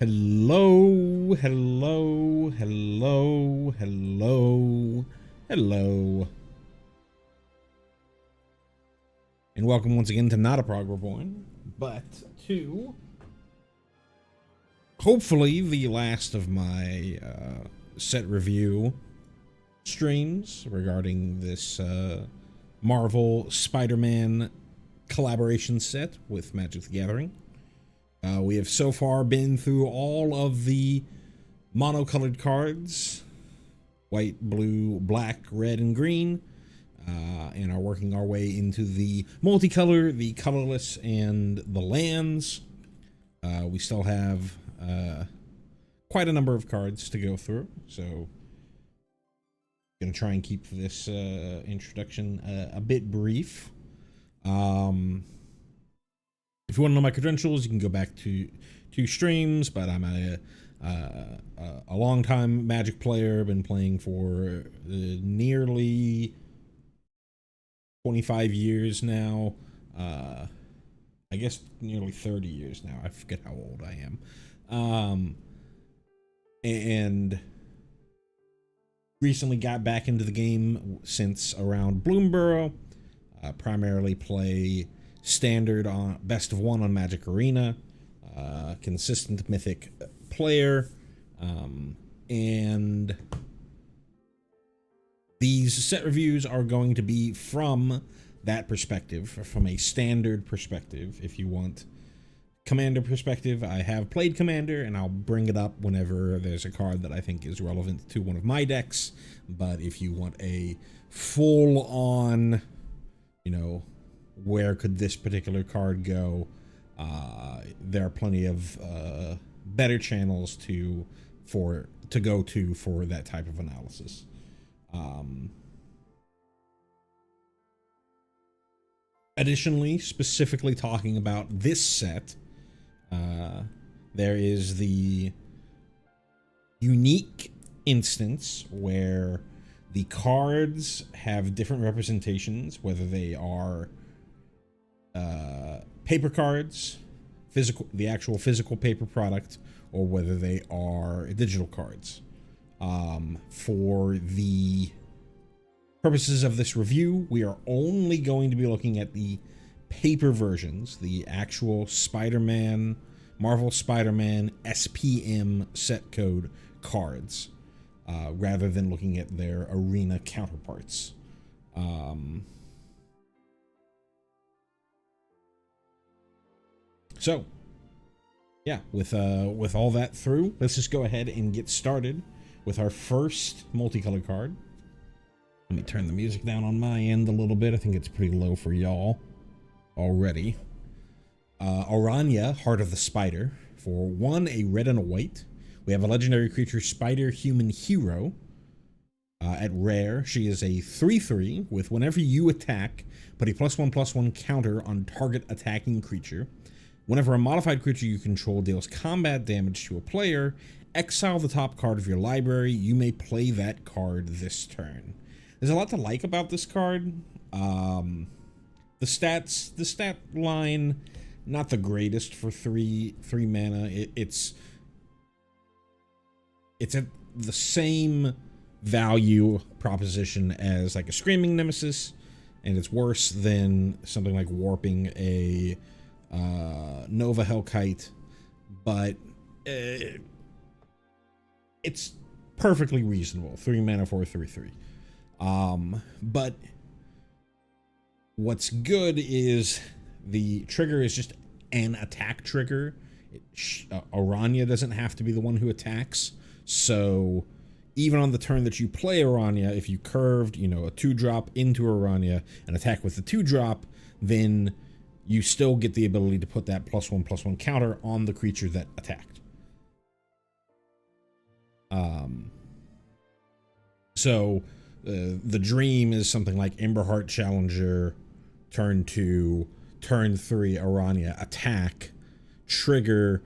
Hello, hello, hello, hello, hello. And welcome once again to not a Prog Reborn, but to hopefully the last of my set review streams regarding this Marvel Spider-Man collaboration set with Magic the Gathering. We have so far been through all of the monocolored cards, white, blue, black, red, and green, and are working our way into the multicolor, the colorless, and the lands. We still have quite a number of cards to go through, so I'm going to try and keep this introduction a bit brief. If you want to know my credentials, you can go back to 2 streams, but I'm a long-time Magic player, been playing for nearly 25 years now. I guess nearly 30 years now. I forget how old I am. And recently got back into the game since around Bloomborough. Primarily play standard on best of 1 on Magic Arena, consistent mythic player, and these set reviews are going to be from that perspective, from a standard perspective. If you want Commander perspective, I have played Commander, and I'll bring it up whenever there's a card that I think is relevant to one of my decks. But if you want a full-on, where could this particular card go, there are plenty of better channels to go to for that type of analysis. Additionally, specifically talking about this set, there is the unique instance where the cards have different representations, whether they are paper cards, the actual physical paper product, or whether they are digital cards. For the purposes of this review, we are only going to be looking at the paper versions, the actual Spider-Man, Marvel Spider-Man SPM set code cards, rather than looking at their arena counterparts. So, yeah, with all that through, let's just go ahead and get started with our first multicolored card. Let me turn the music down on my end a little bit. I think it's pretty low for y'all already. Aranya, Heart of the Spider. For 1, a red and a white. We have a legendary creature, Spider Human Hero. At rare, she is a 3/3 with whenever you attack, put a +1/+1 counter on target attacking creature. Whenever a modified creature you control deals combat damage to a player, exile the top card of your library. You may play that card this turn. There's a lot to like about this card. The stat line, not the greatest for three mana. It's at the same value proposition as like a Screaming Nemesis, and it's worse than something like warping a Nova Hellkite, but it's perfectly reasonable. 3 mana for a 3/3. But what's good is the trigger is just an attack trigger. Aranya doesn't have to be the one who attacks, so even on the turn that you play Aranya, if you curved, a 2-drop into Aranya and attack with the 2-drop, then you still get the ability to put that +1/+1 counter on the creature that attacked. So the dream is something like Emberheart Challenger, turn 2, turn 3 Aranya, attack, trigger,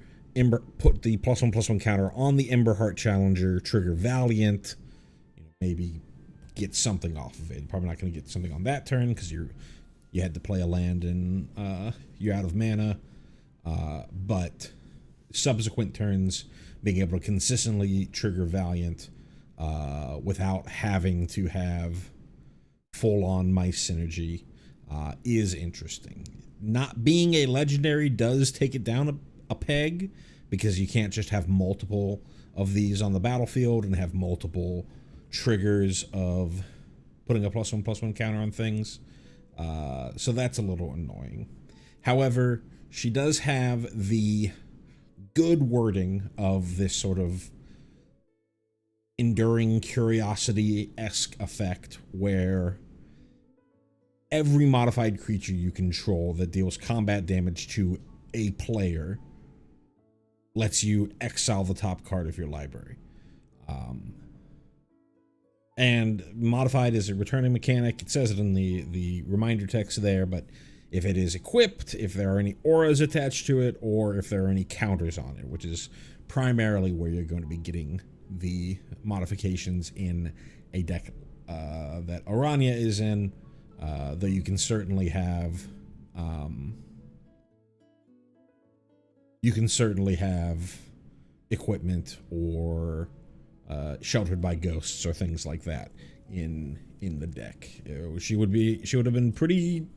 put the +1/+1 counter on the Emberheart Challenger, trigger Valiant, maybe get something off of it. Probably not going to get something on that turn because you had to play a land and you're out of mana, but subsequent turns being able to consistently trigger Valiant without having to have full-on mice synergy is interesting. Not being a legendary does take it down a peg, because you can't just have multiple of these on the battlefield and have multiple triggers of putting a +1/+1 counter on things. So that's a little annoying. However, she does have the good wording of this sort of enduring curiosity-esque effect where every modified creature you control that deals combat damage to a player lets you exile the top card of your library. And modified is a returning mechanic. It says it in the reminder text there, but if it is equipped, if there are any auras attached to it, or if there are any counters on it, which is primarily where you're going to be getting the modifications in a deck that Aranya is in, though you can certainly have equipment or sheltered by ghosts or things like that in the deck. She would have been pretty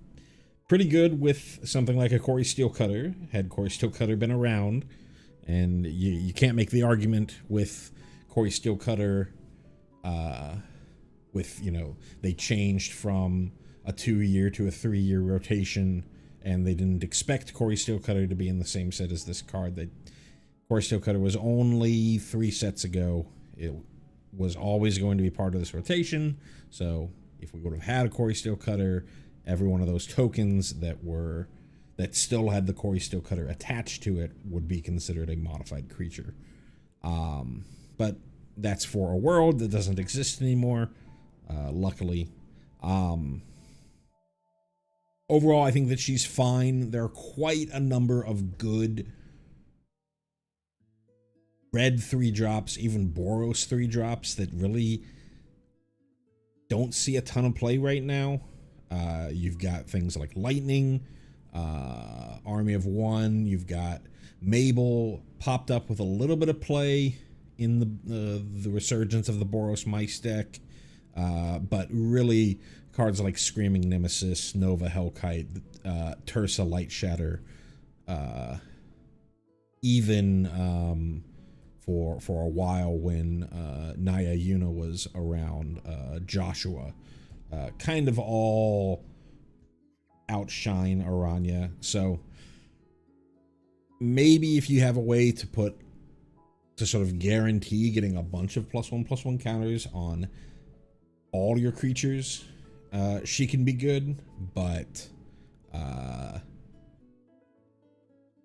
good with something like a Corey Steelcutter, had Corey Steelcutter been around. And you can't make the argument with Corey Steelcutter with, they changed from a 2-year to a 3-year rotation, and they didn't expect Corey Steelcutter to be in the same set as this card. That Corey Steelcutter was only 3 sets ago. It was always going to be part of this rotation. So if we would have had a Corey Steelcutter, every one of those tokens that still had the Corey Steelcutter attached to it would be considered a modified creature. But that's for a world that doesn't exist anymore, luckily. Overall, I think that she's fine. There are quite a number of good red 3-drops, even Boros 3-drops that really don't see a ton of play right now. You've got things like Lightning, Army of One. You've got Mabel popped up with a little bit of play in the resurgence of the Boros Mice deck, but really cards like Screaming Nemesis, Nova Hellkite, Tursa Light Shatter, even for a while when Naya Yuna was around, Joshua, kind of all outshine Aranya. So maybe if you have a way to sort of guarantee getting a bunch of +1/+1 counters on all your creatures, she can be good, but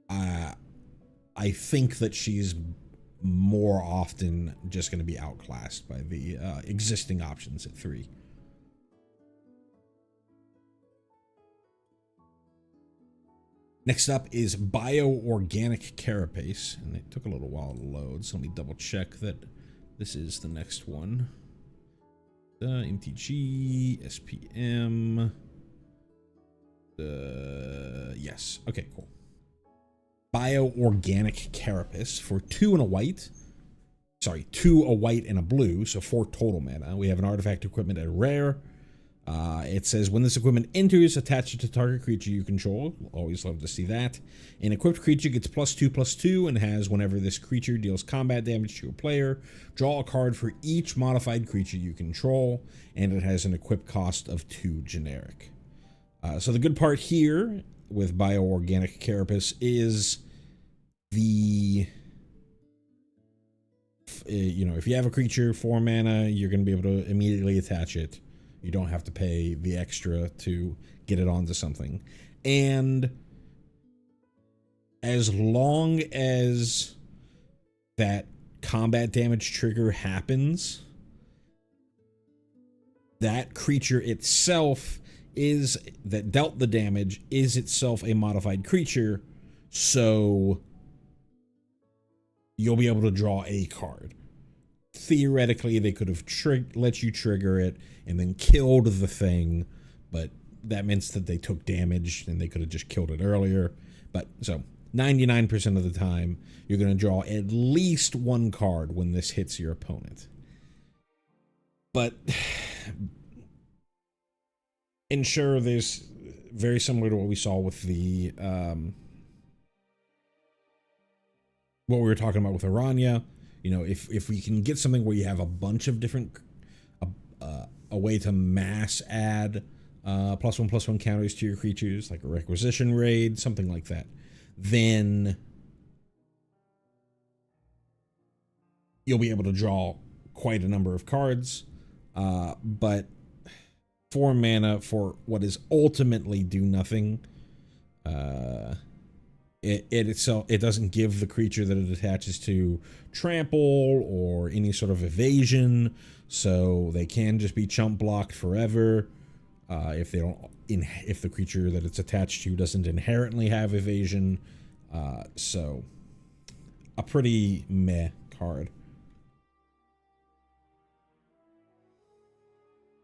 I think that she's more often just going to be outclassed by the existing options at 3. Next up is Bioorganic Carapace, and it took a little while to load, so let me double check that this is the next one. MTG, SPM. Yes, okay, cool. Bioorganic Carapace for 2 and a white. Sorry, 2 a white and a blue, so 4 total mana. We have an artifact equipment at rare. It says when this equipment enters, attach it to target creature you control. Always love to see that. An equipped creature gets +2/+2 and has, whenever this creature deals combat damage to a player, draw a card for each modified creature you control, and it has an equip cost of 2 generic. So the good part here with Bioorganic Carapace is if you have a creature 4 mana, you're going to be able to immediately attach it. You don't have to pay the extra to get it onto something. And as long as that combat damage trigger happens, that creature itself that dealt the damage is itself a modified creature, so you'll be able to draw a card. Theoretically, they could have let you trigger it and then killed the thing, but that means that they took damage and they could have just killed it earlier. But so 99% of the time, you're going to draw at least one card when this hits your opponent. But ensure there's very similar to what we saw with the what we were talking about with Aranya. You know, if we can get something where you have a bunch of different a way to mass add +1/+1 counters to your creatures, like a Requisition Raid, something like that, then you'll be able to draw quite a number of cards. But 4 mana for what is ultimately do nothing, it doesn't give the creature that it attaches to trample or any sort of evasion, so they can just be chump blocked forever. If the creature that it's attached to doesn't inherently have evasion, so a pretty meh card.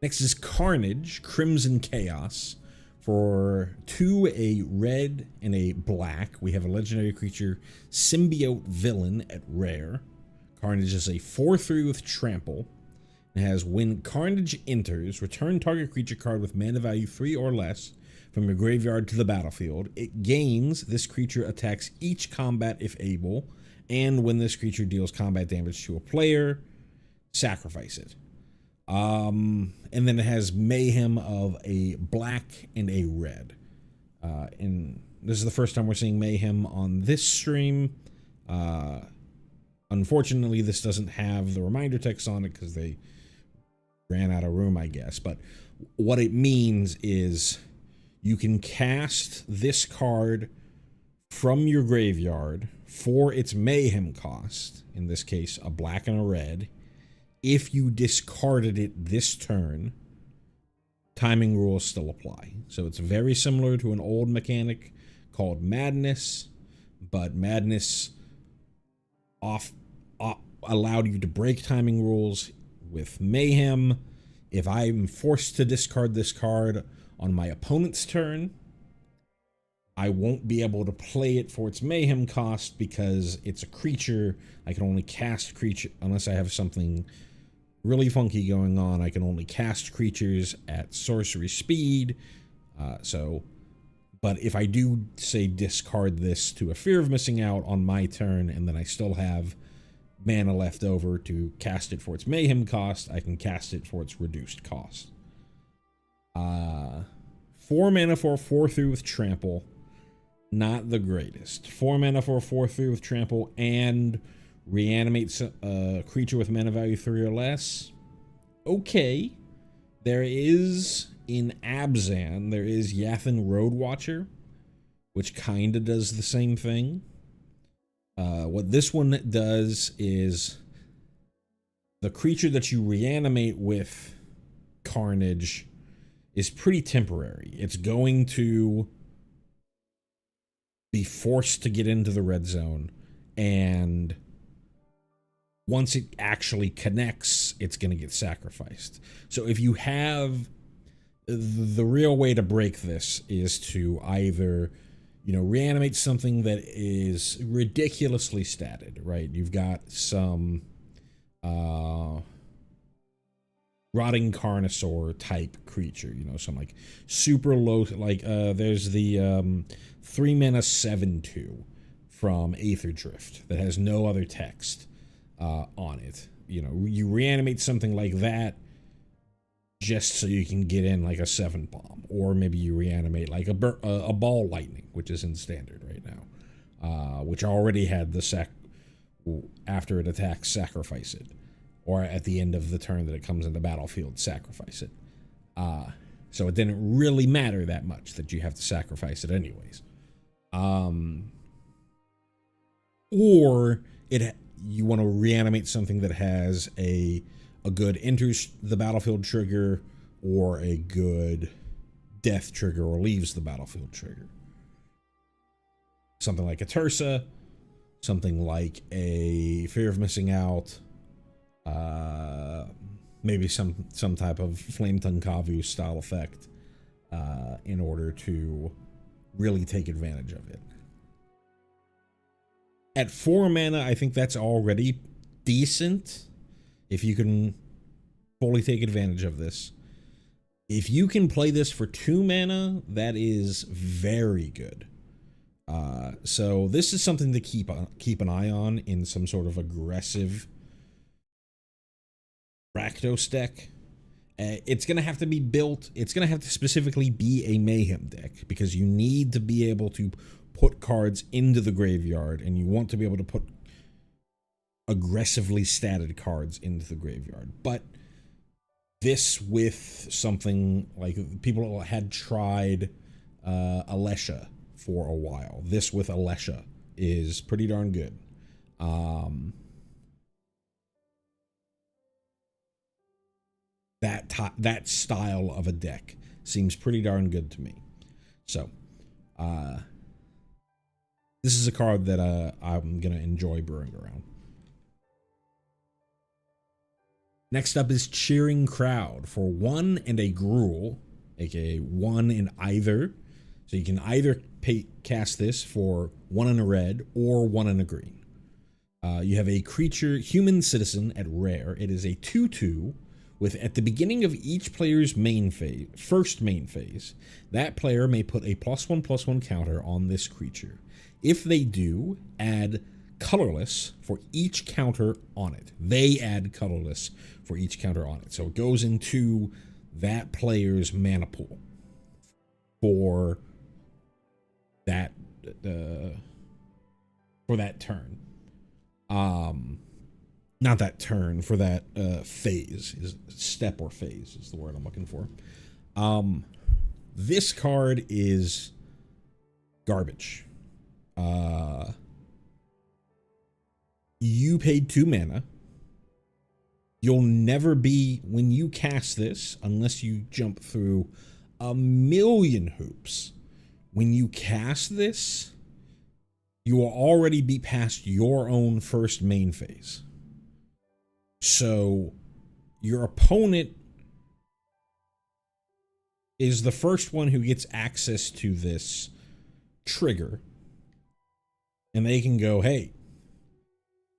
Next is Carnage, Crimson Chaos. For 2, a red and a black, we have a legendary creature, Symbiote Villain at rare. Carnage is a 4/3 with trample. It has, when Carnage enters, return target creature card with mana value 3 or less from your graveyard to the battlefield. It gains, this creature attacks each combat if able, and when this creature deals combat damage to a player, sacrifice it. And then it has Mayhem of a black and a red. And this is the first time we're seeing Mayhem on this stream. Unfortunately, this doesn't have the reminder text on it because they ran out of room, I guess. But what it means is you can cast this card from your graveyard for its Mayhem cost, in this case, a black and a red. If you discarded it this turn, timing rules still apply. So it's very similar to an old mechanic called Madness, but Madness allowed you to break timing rules. With Mayhem, if I'm forced to discard this card on my opponent's turn, I won't be able to play it for its Mayhem cost because it's a creature. I can only cast creature unless I have something really funky going on. I can only cast creatures at sorcery speed. But if I do, say, discard this to a Fear of Missing Out on my turn, and then I still have mana left over to cast it for its Mayhem cost, I can cast it for its reduced cost. 4 mana for a 4/3 with trample. Not the greatest. 4 mana for a 4/3 with trample and reanimates a creature with mana value 3 or less. Okay. There is, in Abzan, there is Yathan Roadwatcher, which kind of does the same thing. What this one does is the creature that you reanimate with Carnage is pretty temporary. It's going to be forced to get into the red zone, and once it actually connects, it's going to get sacrificed. So if you have, the real way to break this is to either, reanimate something that is ridiculously statted, right? You've got some Rotting Carnosaur type creature, some like super low, like there's the 3 mana 7/2 from Aether Drift that has no other text on it. You reanimate something like that just so you can get in like a 7 bomb, or maybe you reanimate like a ball lightning, which is in standard right now, which already had the after it attacks, sacrifice it, or at the end of the turn that it comes into battlefield, sacrifice it. So it didn't really matter that much that you have to sacrifice it anyways. Or you want to reanimate something that has a good enters the battlefield trigger, or a good death trigger, or leaves the battlefield trigger. Something like a Tursa, something like a Fear of Missing Out, maybe some type of Flame Tongue Kavu style effect, in order to really take advantage of it. At 4 mana, I think that's already decent if you can fully take advantage of this. If you can play this for 2 mana, that is very good. So this is something to keep an eye on in some sort of aggressive Rakdos deck. It's going to have to be built. It's going to have to specifically be a Mayhem deck because you need to be able to put cards into the graveyard, and you want to be able to put aggressively statted cards into the graveyard. But this with something like people had tried Alesha for a while. This with Alesha is pretty darn good. That style of a deck seems pretty darn good to me. So, this is a card that I'm going to enjoy brewing around. Next up is Cheering Crowd for 1 and a Gruul, aka 1 in either. So you can either cast this for 1 and a red or 1 and a green. You have a creature, Human Citizen at rare. It is a 2/2 with, at the beginning of each player's first main phase, that player may put a +1/+1 counter on this creature. If they do, add Colorless for each counter on it. They add Colorless for each counter on it. So it goes into that player's mana pool for that turn. Not that turn, for that phase. Step or phase is the word I'm looking for. This card is garbage. You paid 2 mana. You'll never be, when you cast this, unless you jump through a million hoops, when you cast this, you will already be past your own first main phase. So your opponent is the first one who gets access to this trigger, and they can go, hey,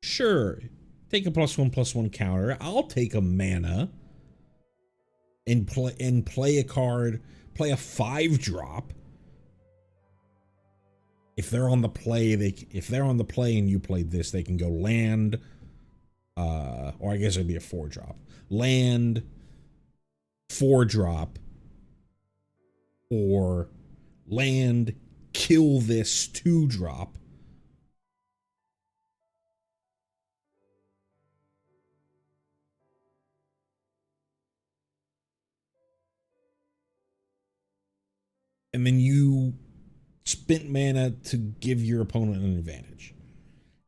sure, take a +1/+1 counter. I'll take a mana and play a card, play a 5-drop. If they're on the play, and you played this, they can go land, or I guess it'd be a 4-drop. Land, 4-drop, or land, kill this 2-drop. And then you spent mana to give your opponent an advantage.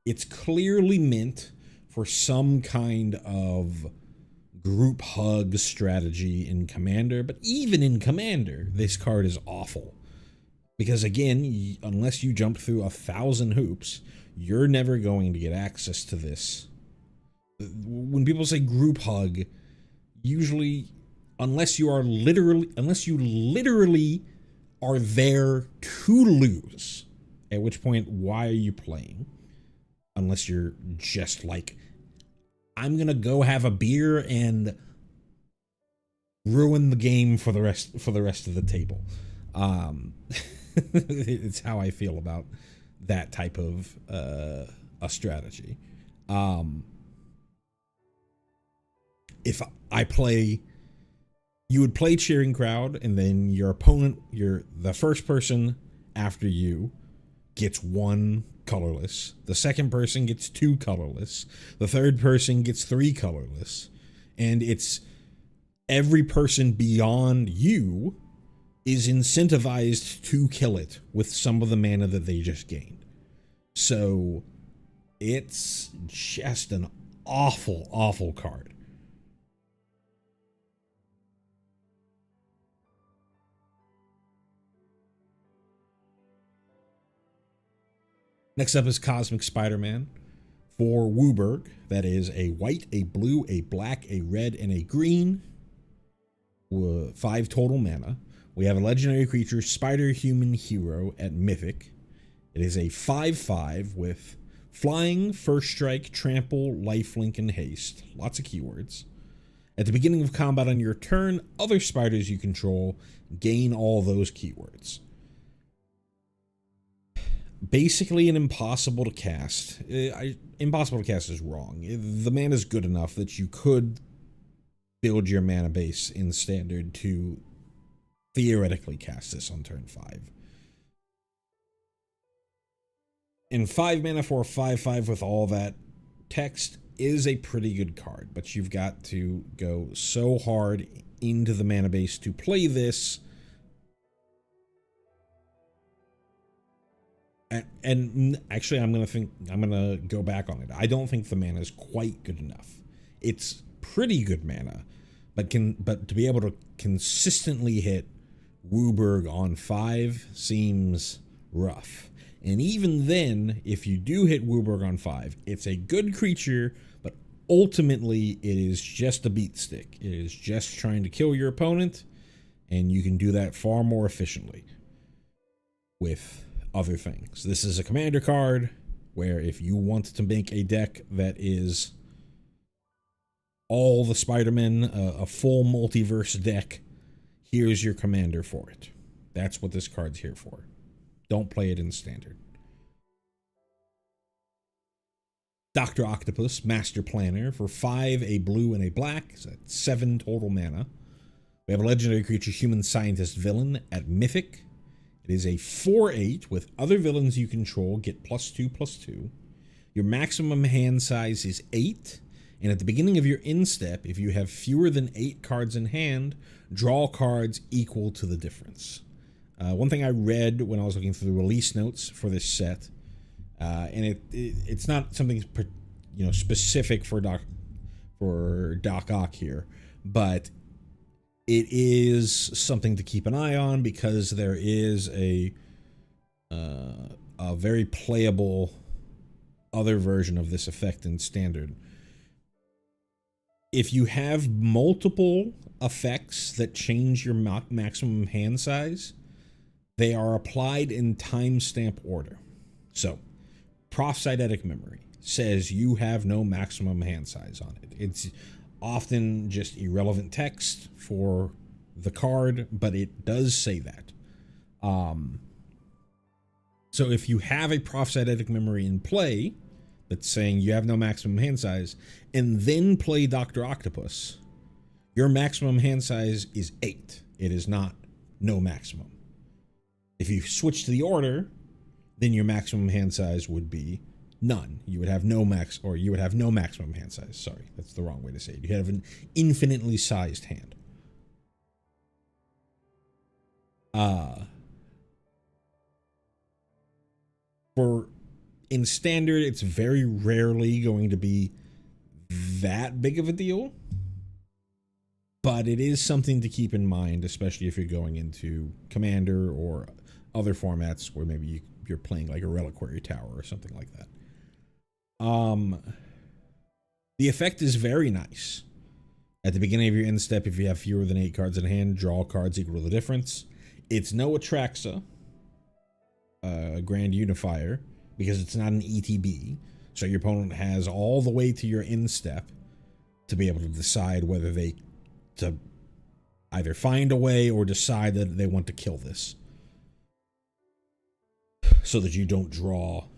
It's clearly meant for some kind of group hug strategy in Commander, but even in Commander, this card is awful. Because again, unless you jump through 1,000 hoops, you're never going to get access to this. When people say group hug, usually, unless you literally are there to lose, at which point, why are you playing? Unless you're just like, I'm gonna go have a beer and ruin the game for the rest of the table. It's how I feel about that type of a strategy. If I play, you would play Cheering Crowd, and then your opponent, the first person after you gets 1 colorless. The second person gets 2 colorless. The third person gets 3 colorless. And it's every person beyond you is incentivized to kill it with some of the mana that they just gained. So it's just an awful, awful card. Next up is Cosmic Spider-Man for Wooburg. That is a white, a blue, a black, a red, and a green. 5 total mana. We have a legendary creature, Spider-Human Hero at Mythic. It is a 5/5 with Flying, First Strike, Trample, Lifelink, and Haste. Lots of keywords. At the beginning of combat on your turn, other spiders you control gain all those keywords. Basically an impossible to cast. Impossible to cast is wrong. The mana is good enough that you could build your mana base in Standard to theoretically cast this on turn 5. And 5 mana for a 5/5 with all that text is a pretty good card, but you've got to go so hard into the mana base to play this. And actually, I'm gonna go back on it. I don't think the mana is quite good enough. It's pretty good mana, but to be able to consistently hit Wooburg on 5 seems rough. And even then, if you do hit Wooburg on 5, it's a good creature, but ultimately it is just a beat stick. It is just trying to kill your opponent, and you can do that far more efficiently with other things. This is a commander card where if you want to make a deck that is all the Spider-Men, a full multiverse deck, here's your commander for it. That's what this card's here for. Don't play it in Standard. Dr. Octopus, Master Planner, for 5, a blue and a black. So that's 7 total mana. We have a legendary creature, Human Scientist Villain, at Mythic. It is a 4/8 with other villains you control, get +2/+2. Your maximum hand size is 8. And at the beginning of your instep, if you have fewer than 8 cards in hand, draw cards equal to the difference. One thing I read when I was looking through the release notes for this set, and it's not something specific for Doc Ock here, but it is something to keep an eye on because there is a very playable other version of this effect in Standard. If you have multiple effects that change your maximum hand size, they are applied in timestamp order. So, Prophytic Memory says you have no maximum hand size on it. It's often just irrelevant text for the card, but it does say that. So if you have a Prophytic Memory in play that's saying you have no maximum hand size, and then play Dr. Octopus, your maximum hand size is 8. It is not no maximum. If you switch to the order, then your maximum hand size would be none. You would have no maximum hand size. Sorry, that's the wrong way to say it. You have an infinitely sized hand. In Standard, it's very rarely going to be that big of a deal, but it is something to keep in mind, especially if you're going into Commander or other formats where maybe you're playing like a Reliquary Tower or something like that. The effect is very nice. At the beginning of your end step, if you have fewer than 8 cards in hand, draw cards equal to the difference. It's no Atraxa, Grand Unifier, because it's not an ETB. So your opponent has all the way to your end step to be able to decide whether to either find a way or decide that they want to kill this, so that you don't draw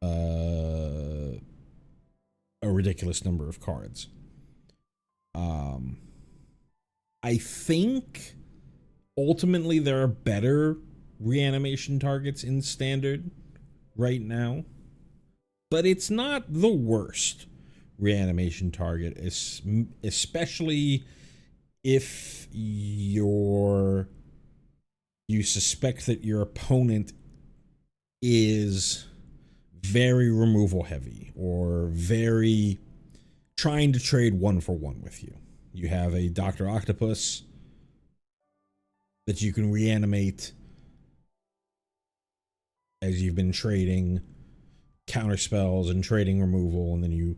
a ridiculous number of cards. I think ultimately there are better reanimation targets in Standard right now, but it's not the worst reanimation target, especially if you suspect that your opponent is very removal heavy or very trying to trade 1-for-1 with you. You have a Dr. Octopus that you can reanimate as you've been trading counter spells and trading removal, and then you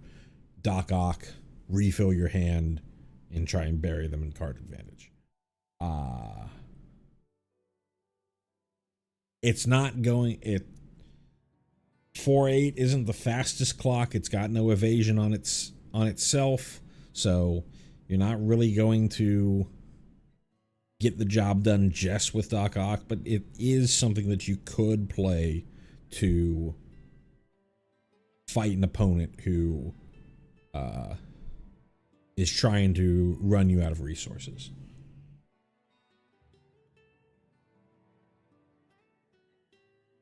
Doc Ock, refill your hand, and try and bury them in card advantage. It's not going... 4-8 isn't the fastest clock. It's got no evasion on itself, so you're not really going to get the job done just with Doc Ock, but it is something that you could play to fight an opponent who is trying to run you out of resources.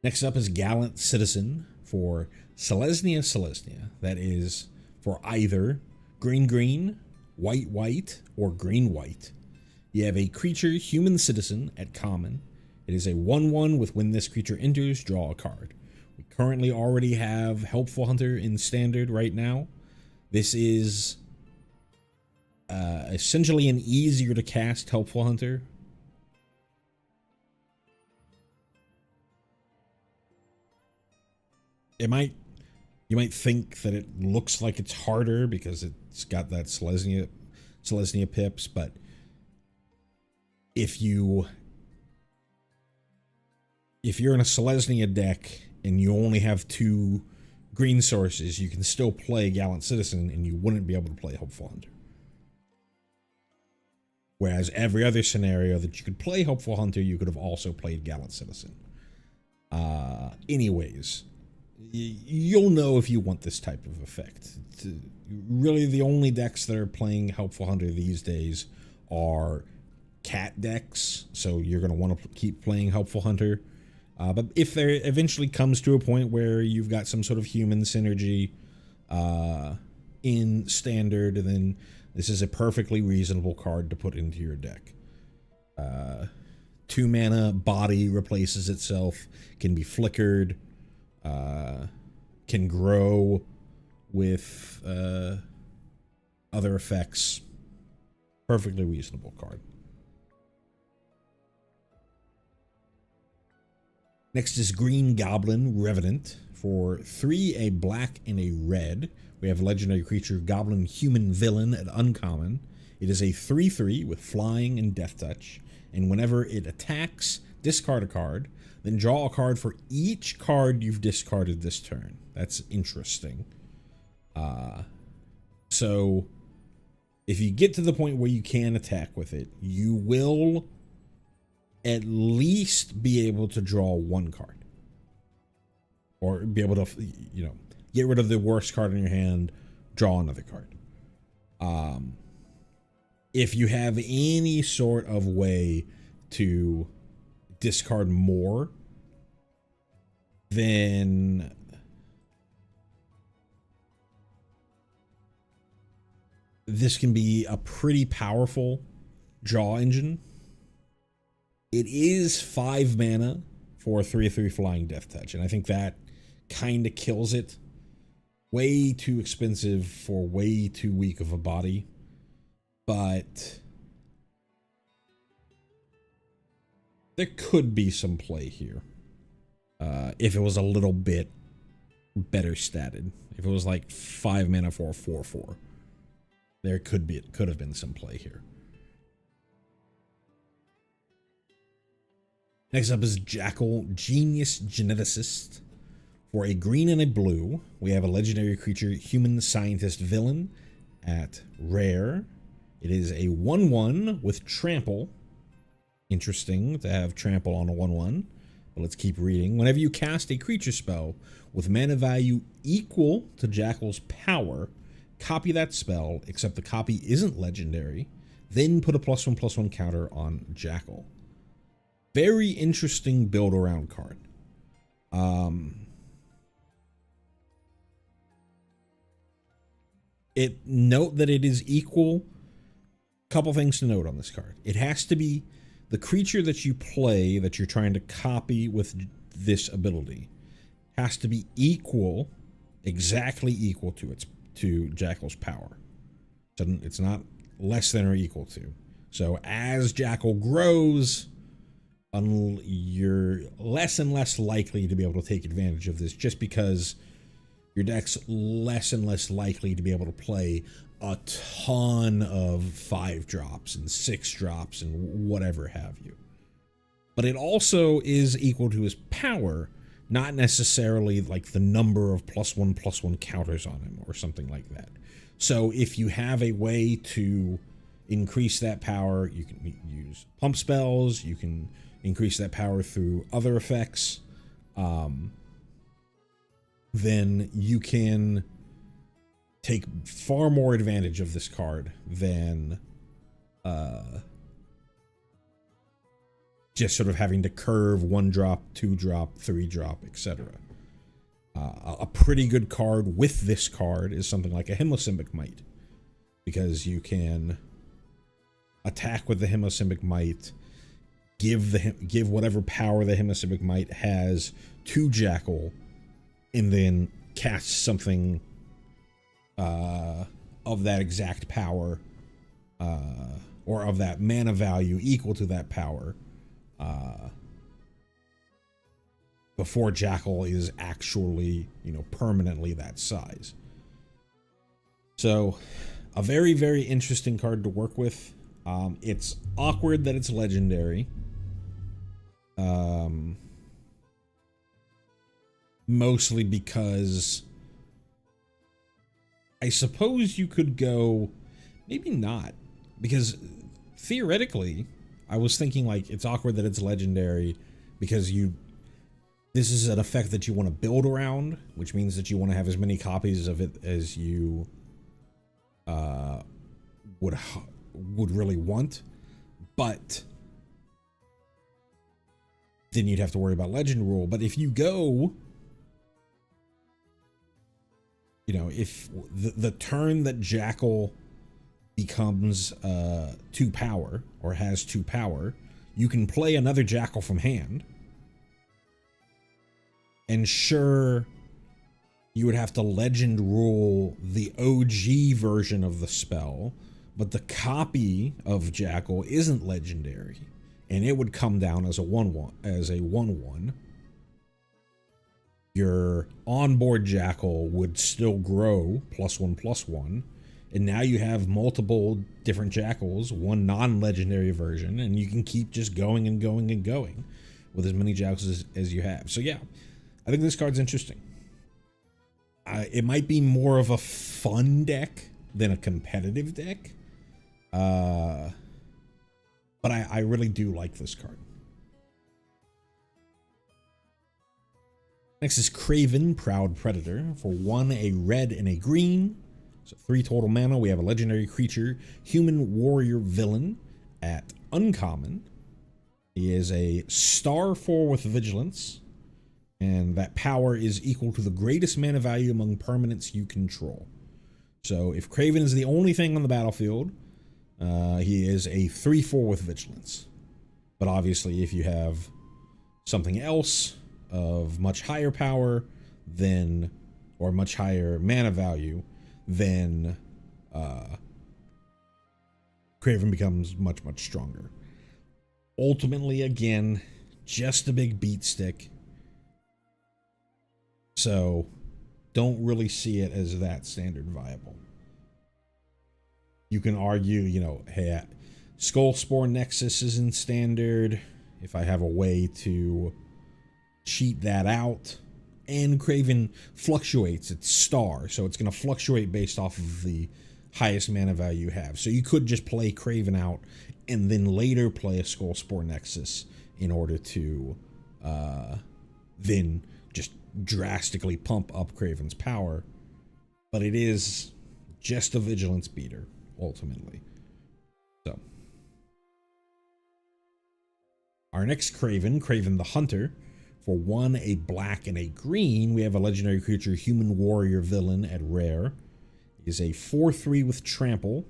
Next up is Gallant Citizen for Selesnya. That is for either green, white, or green-white. You have a creature, Human Citizen, at common. It is a 1/1 with when this creature enters, draw a card. We currently already have Helpful Hunter in standard right now. This is essentially an easier to cast Helpful Hunter. You might think that it looks like it's harder because it's got that Selesnya pips, but if you're in a Selesnya deck and you only have 2 green sources, you can still play Gallant Citizen and you wouldn't be able to play Helpful Hunter. Whereas every other scenario that you could play Helpful Hunter, you could have also played Gallant Citizen. Anyways, you'll know if you want this type of effect. Really, the only decks that are playing Helpful Hunter these days are cat decks, so you're going to want to keep playing Helpful Hunter. But if there eventually comes to a point where you've got some sort of human synergy in standard, then this is a perfectly reasonable card to put into your deck. 2 mana, body replaces itself, can be flickered, can grow with other effects. Perfectly reasonable card. Next is Green Goblin Revenant. For 3, a black and a red, we have legendary creature Goblin Human Villain at uncommon. It is a 3/3 with flying and death touch, and whenever it attacks, discard a card, then draw a card for each card you've discarded this turn. That's interesting. So if you get to the point where you can attack with it, you will at least be able to draw 1 card. Or be able to, get rid of the worst card in your hand, draw another card. If you have any sort of way to discard more, then this can be a pretty powerful draw engine. It is 5 mana for 3/3 flying death touch, and I think that kind of kills it. Way too expensive for way too weak of a body, but there could be some play here if it was a little bit better statted. If it was like 5 mana for a 4/4, there could have been some play here. Next up is Jackal Genius Geneticist. For a green and a blue, we have a legendary creature, Human Scientist Villain, at rare. It is a 1/1 with trample. Interesting to have trample on a 1/1, but let's keep reading. Whenever you cast a creature spell with mana value equal to Jackal's power, copy that spell, except the copy isn't legendary, then put a +1/+1 counter on Jackal. Very interesting build around card. Note that it is equal. Couple things to note on this card. It has to be the creature that you play that you're trying to copy with this ability has to be equal, exactly equal to Jackal's power. So it's not less than or equal to. So as Jackal grows, you're less and less likely to be able to take advantage of this, just because your deck's less and less likely to be able to play a ton of 5 drops and 6 drops and whatever have you. But it also is equal to his power, not necessarily like the number of +1/+1 counters on him or something like that. So if you have a way to increase that power, you can use pump spells, you can increase that power through other effects, then you can take far more advantage of this card than just sort of having to curve 1-drop, 2-drop, 3-drop, etc. A pretty good card with this card is something like a Hemosymbic Might, because you can attack with the Hemosymbic Might, give whatever power the Hemosymbic Might has to Jackal, and then cast something of that exact power, or of that mana value equal to that power, before Jackal is actually, permanently that size. So, a very, very interesting card to work with. It's awkward that it's legendary. Mostly because I suppose you could go, maybe not, because theoretically, I was thinking like it's awkward that it's legendary because this is an effect that you want to build around, which means that you want to have as many copies of it as you would really want, but then you'd have to worry about legend rule. But if you go, if the turn that Jackal becomes 2 power or has 2 power, you can play another Jackal from hand. And sure, you would have to legend rule the OG version of the spell, but the copy of Jackal isn't legendary, and it would come down as a 1/1. Your onboard Jackal would still grow +1/+1, and now you have multiple different Jackals, one non-legendary version, and you can keep just going and going and going with as many Jackals as you have. So yeah, I think this card's interesting. It might be more of a fun deck than a competitive deck, but I really do like this card. Next is Craven, Proud Predator. For 1, a red and a green. So 3 total mana. We have a legendary creature, human warrior villain at uncommon. He is a star 4 with vigilance, and that power is equal to the greatest mana value among permanents you control. So if Craven is the only thing on the battlefield, he is a 3/4 with vigilance. But obviously, if you have something else of much higher power than, or much higher mana value, then Craven becomes much, much stronger. Ultimately, again, just a big beat stick. So don't really see it as that standard viable. You can argue, hey, Skullspore Nexus isn't standard. If I have a way to cheat that out, and Craven fluctuates, it's star, so it's going to fluctuate based off of the highest mana value you have. So you could just play Craven out and then later play a Skullspore Nexus in order to then just drastically pump up Craven's power. But it is just a vigilance beater, ultimately. So our next Craven, Craven the Hunter. For 1, a black and a green, we have a legendary creature, human warrior villain at rare. He is a 4/3 with trample,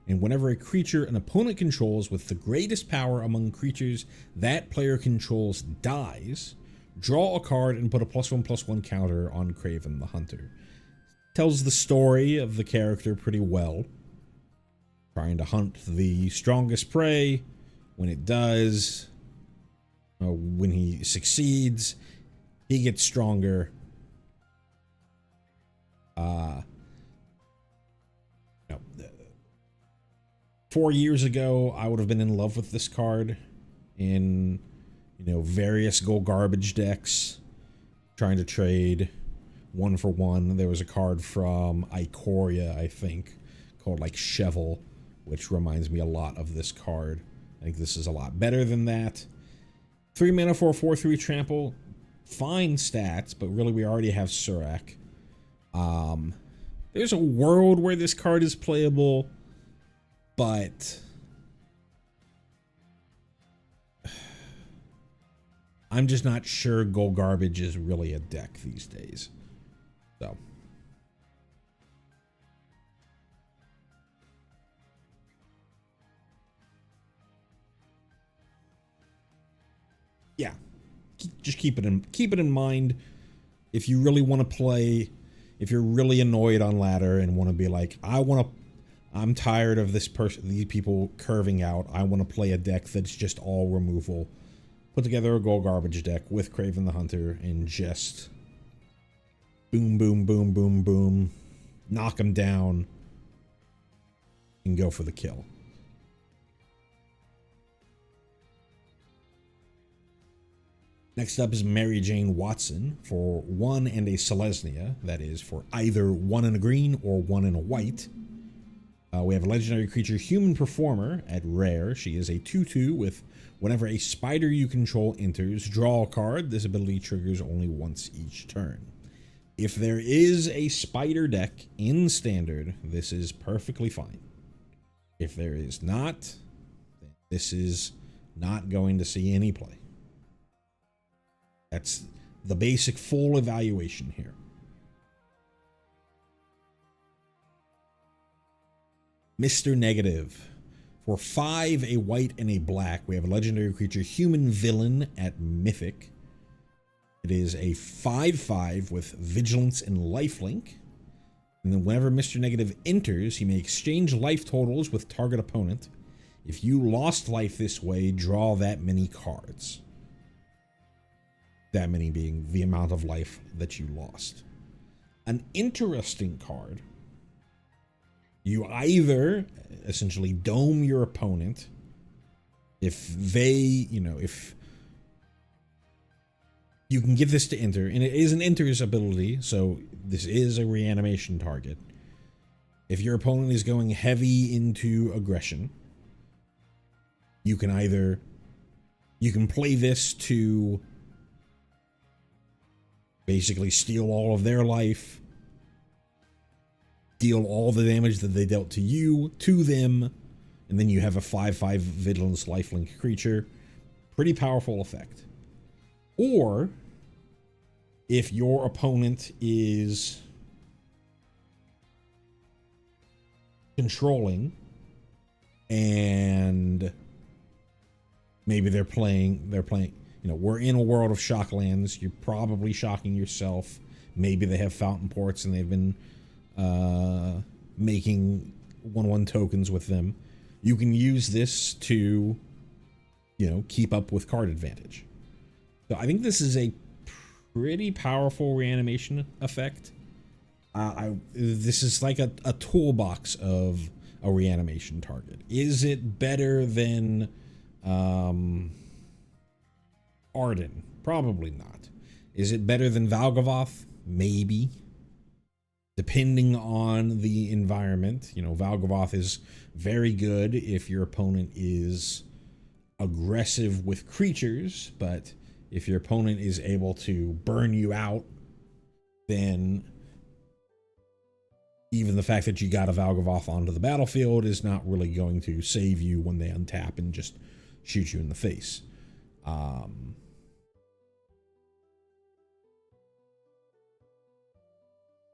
and whenever a creature an opponent controls with the greatest power among creatures that player controls dies, draw a card and put a +1/+1 counter on Craven the Hunter. Tells the story of the character pretty well. Trying to hunt the strongest prey. When it does, when he succeeds, he gets stronger. 4 years ago, I would have been in love with this card in, various Gold Garbage decks. trying to trade 1-for-1. There was a card from Ikoria, I think, called like Cheval, which reminds me a lot of this card. I think this is a lot better than that. 3 mana for a 4/3 trample. Fine stats, but really we already have Surak. There's a world where this card is playable, but I'm just not sure Gold Garbage is really a deck these days. So. Yeah. Just keep it in mind. If you really want to play, if you're really annoyed on ladder and want to be like, I'm tired of these people curving out. I want to play a deck that's just all removal. Put together a Gold Garbage deck with Kraven the Hunter and just boom, boom, boom, boom, boom, knock them down and go for the kill. Next up is Mary Jane Watson for 1 and a Selesnya. That is for either 1 and a green or 1 and a white. We have a legendary creature, Human Performer, at rare. She is a 2/2 with whenever a spider you control enters, draw a card. This ability triggers only once each turn. If there is a spider deck in Standard, this is perfectly fine. If there is not, then this is not going to see any play. That's the basic full evaluation here. Mr. Negative. For 5, a white and a black, we have a legendary creature, Human Villain, at Mythic. It is a 5/5 with Vigilance and Lifelink. And then whenever Mr. Negative enters, he may exchange life totals with target opponent. If you lost life this way, draw that many cards. That many being the amount of life that you lost. An interesting card. You either essentially dome your opponent if they, if you can get this to enter, and it is an enter's ability, so this is a reanimation target. If your opponent is going heavy into aggression, you can play this to basically steal all of their life, deal all the damage that they dealt to you, to them, and then you have a 5/5 Vigilance Lifelink creature. Pretty powerful effect. Or, if your opponent is controlling, and maybe they're playing, we're in a world of shocklands. You're probably shocking yourself. Maybe they have fountain ports and they've been making 1/1 tokens with them. You can use this to, keep up with card advantage. So I think this is a pretty powerful reanimation effect. This is like a toolbox of a reanimation target. Is it better than Arden? Probably not. Is it better than Valgavoth? Maybe. Depending on the environment. Valgavoth is very good if your opponent is aggressive with creatures, but if your opponent is able to burn you out, then even the fact that you got a Valgavoth onto the battlefield is not really going to save you when they untap and just shoot you in the face.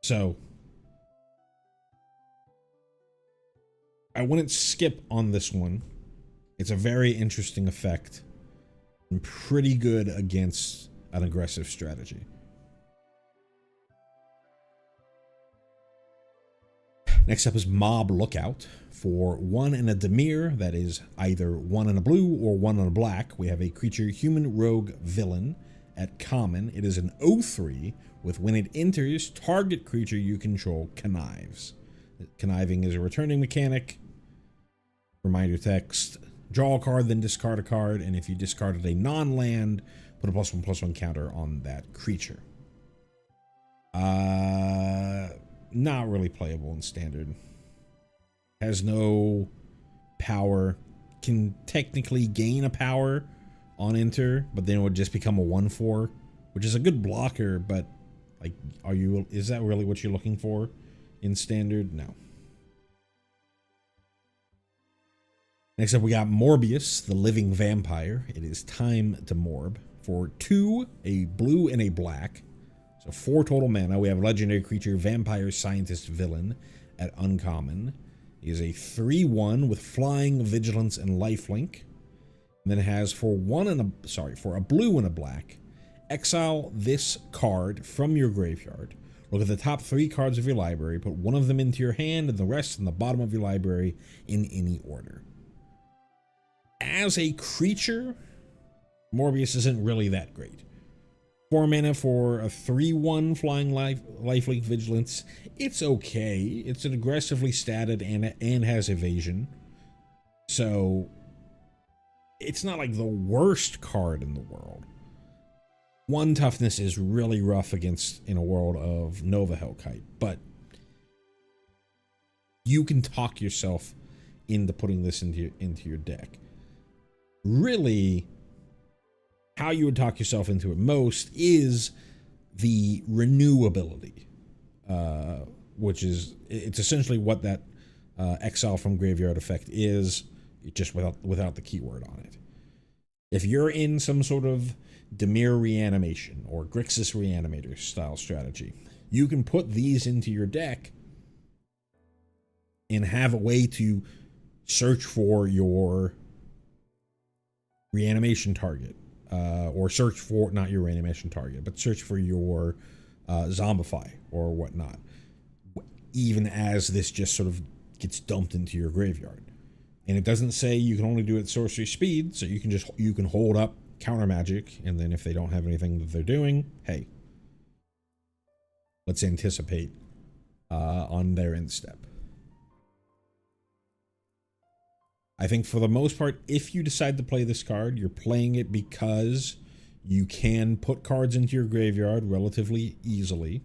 So I wouldn't skip on this one. It's a very interesting effect and pretty good against an aggressive strategy. Next up is Mob Lookout. For 1 and a Dimir, that is either 1 and a blue or 1 and a black, we have a creature, Human Rogue Villain, at common. It is an 0/3 with when it enters, target creature you control connives. Conniving is a returning mechanic. Reminder text, draw a card, then discard a card, and if you discarded a non-land, put a +1/+1 counter on that creature. Not really playable in standard. Has no power. Can technically gain a power on enter, but then it would just become a 1/4, which is a good blocker, but like, is that really what you're looking for in standard? No. Next up, we got Morbius, the living vampire. It is time to morb. For 2, a blue and a black. So 4 total mana. We have legendary creature, vampire, scientist, villain at uncommon. He is a 3/1 with flying, vigilance, and lifelink. And then it has for a blue and a black. Exile this card from your graveyard. Look at the top 3 cards of your library. Put one of them into your hand and the rest in the bottom of your library in any order. As a creature, Morbius isn't really that great. 4 mana for a 3/1 flying lifelink vigilance. It's okay. It's an aggressively statted and has evasion. So it's not like the worst card in the world. 1 toughness is really rough in a world of Nova Hellkite, but you can talk yourself into putting this into your deck. Really, how you would talk yourself into it most is the renew ability, which is, it's essentially what that exile from graveyard effect is, just without the keyword on it. If you're in some sort of Dimir reanimation or Grixis reanimator style strategy, you can put these into your deck and have a way to search for your reanimation target, or search for, not your reanimation target, but search for your zombify or whatnot, even as this just sort of gets dumped into your graveyard. And it doesn't say you can only do it at sorcery speed, so you can hold up counter magic, and then if they don't have anything that they're doing, hey, let's anticipate on their end step. I think for the most part, if you decide to play this card, you're playing it because you can put cards into your graveyard relatively easily.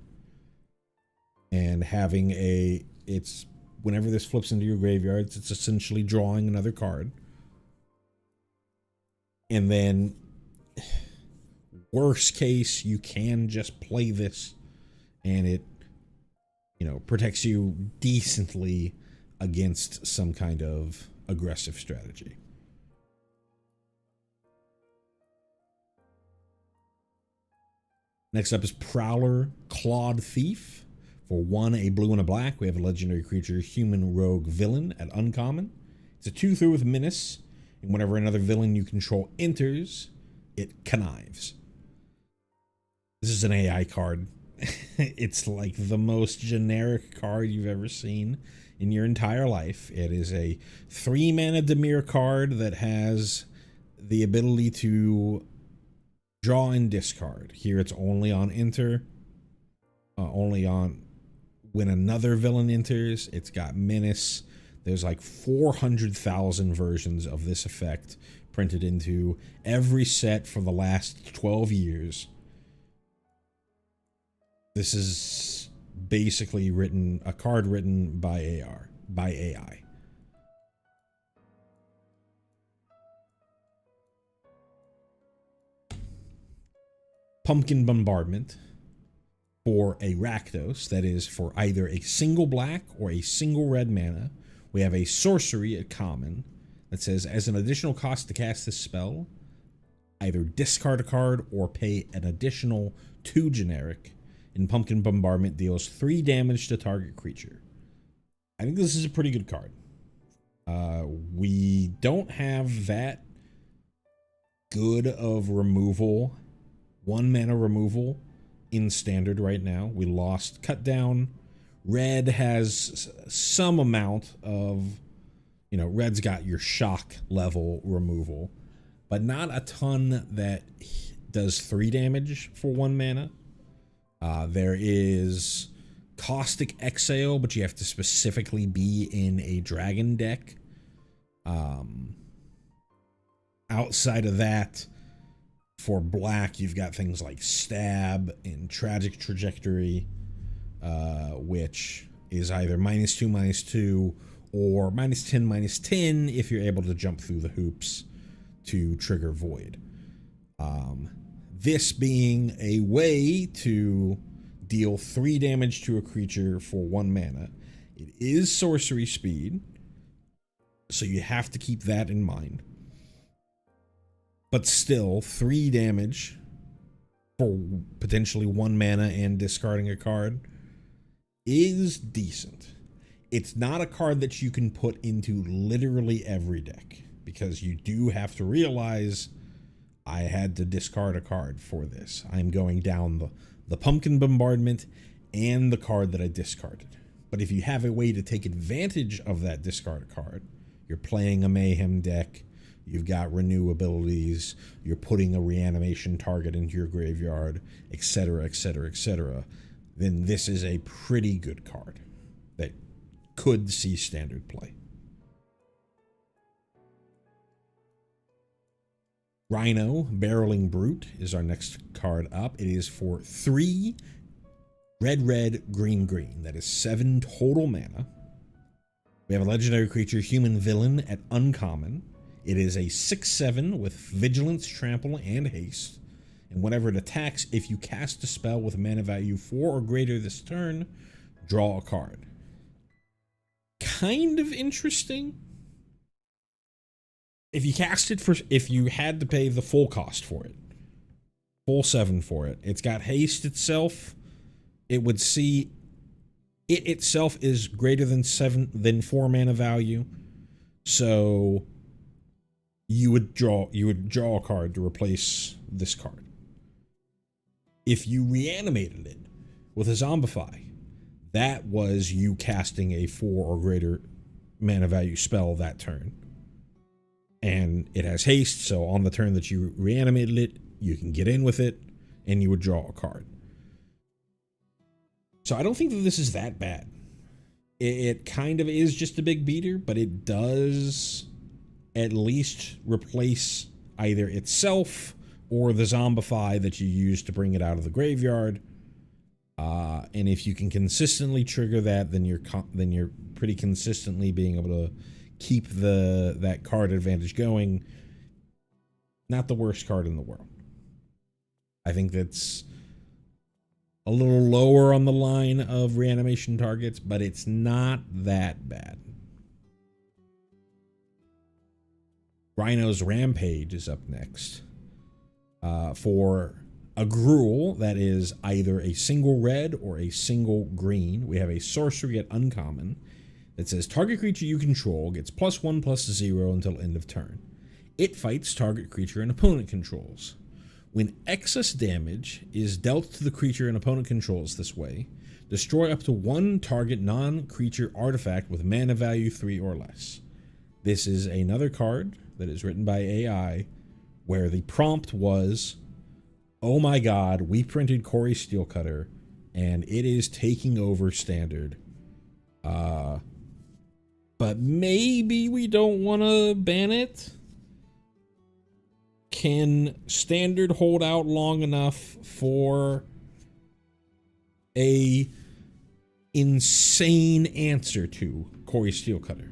And having it's whenever this flips into your graveyard, it's essentially drawing another card. And then, worst case, you can just play this and it, protects you decently against some kind of aggressive strategy. Next up is Prowler, Clawed Thief. For 1, a blue and a black, we have a legendary creature, human rogue villain at uncommon. It's a 2/3 with menace, and whenever another villain you control enters, it connives. This is an AI card. It's like the most generic card you've ever seen in your entire life. It is a 3 mana Dimir card that has the ability to draw and discard. Here it's only on enter, only on when another villain enters. It's got menace. There's like 400,000 versions of this effect printed into every set for the last 12 years. This is basically a card written by AI. Pumpkin Bombardment. For a Rakdos, that is for either a single black or a single red mana, we have a sorcery at common that says, as an additional cost to cast this spell, either discard a card or pay an additional 2 generic, and Pumpkin Bombardment deals 3 damage to target creature. I think this is a pretty good card. We don't have that good of removal, 1 mana removal in standard right now. We lost cut down. Red has some amount of, red's got your shock level removal, but not a ton that does 3 damage for 1 mana. There is Caustic Exhale, but you have to specifically be in a dragon deck. Outside of that, for black, you've got things like Stab and Tragic Trajectory. which is either -2/-2 or -10/-10 if you're able to jump through the hoops to trigger Void. This being a way to deal 3 damage to a creature for 1 mana. It is sorcery speed, so you have to keep that in mind. But still, 3 damage for potentially 1 mana and discarding a card is decent. It's not a card that you can put into literally every deck, because you do have to realize I had to discard a card for this. I'm going down the Pumpkin Bombardment and the card that I discarded. But if you have a way to take advantage of that discard card, you're playing a Mayhem deck, you've got renew abilities, you're putting a reanimation target into your graveyard, etc., etc., etc., then this is a pretty good card that could see standard play. Rhino, Barreling Brute, is our next card up. It is for 3 red, green. That is 7 total mana. We have a legendary creature, Human Villain, at uncommon. It is a 6/7 with Vigilance, Trample, and Haste. And whenever it attacks, if you cast a spell with mana value 4 or greater this turn, draw a card. Kind of interesting. If you cast it if you had to pay the full cost for it, full 7 for it, it's got haste itself. It would see it itself is greater than 4 mana value, so you would draw a card to replace this card. If you reanimated it with a Zombify, that was you casting a 4 or greater mana value spell that turn. And it has haste, so on the turn that you reanimated it, you can get in with it, and you would draw a card. So I don't think that this is that bad. It kind of is just a big beater, but it does at least replace either itself or the Zombify that you use to bring it out of the graveyard. And if you can consistently trigger that, then you're pretty consistently being able to keep that card advantage going. Not the worst card in the world. I think that's a little lower on the line of reanimation targets, but it's not that bad. Rhino's Rampage is up next. For a Gruul that is either a single red or a single green, we have a sorcery at uncommon that says target creature you control gets +1/+0 until end of turn. It fights target creature an opponent controls. When excess damage is dealt to the creature an opponent controls this way, destroy up to 1 target non-creature artifact with mana value 3 or less. This is another card that is written by AI where the prompt was, oh my god, we printed Corey Steelcutter and it is taking over standard. But maybe we don't want to ban it? Can standard hold out long enough for a insane answer to Corey Steelcutter?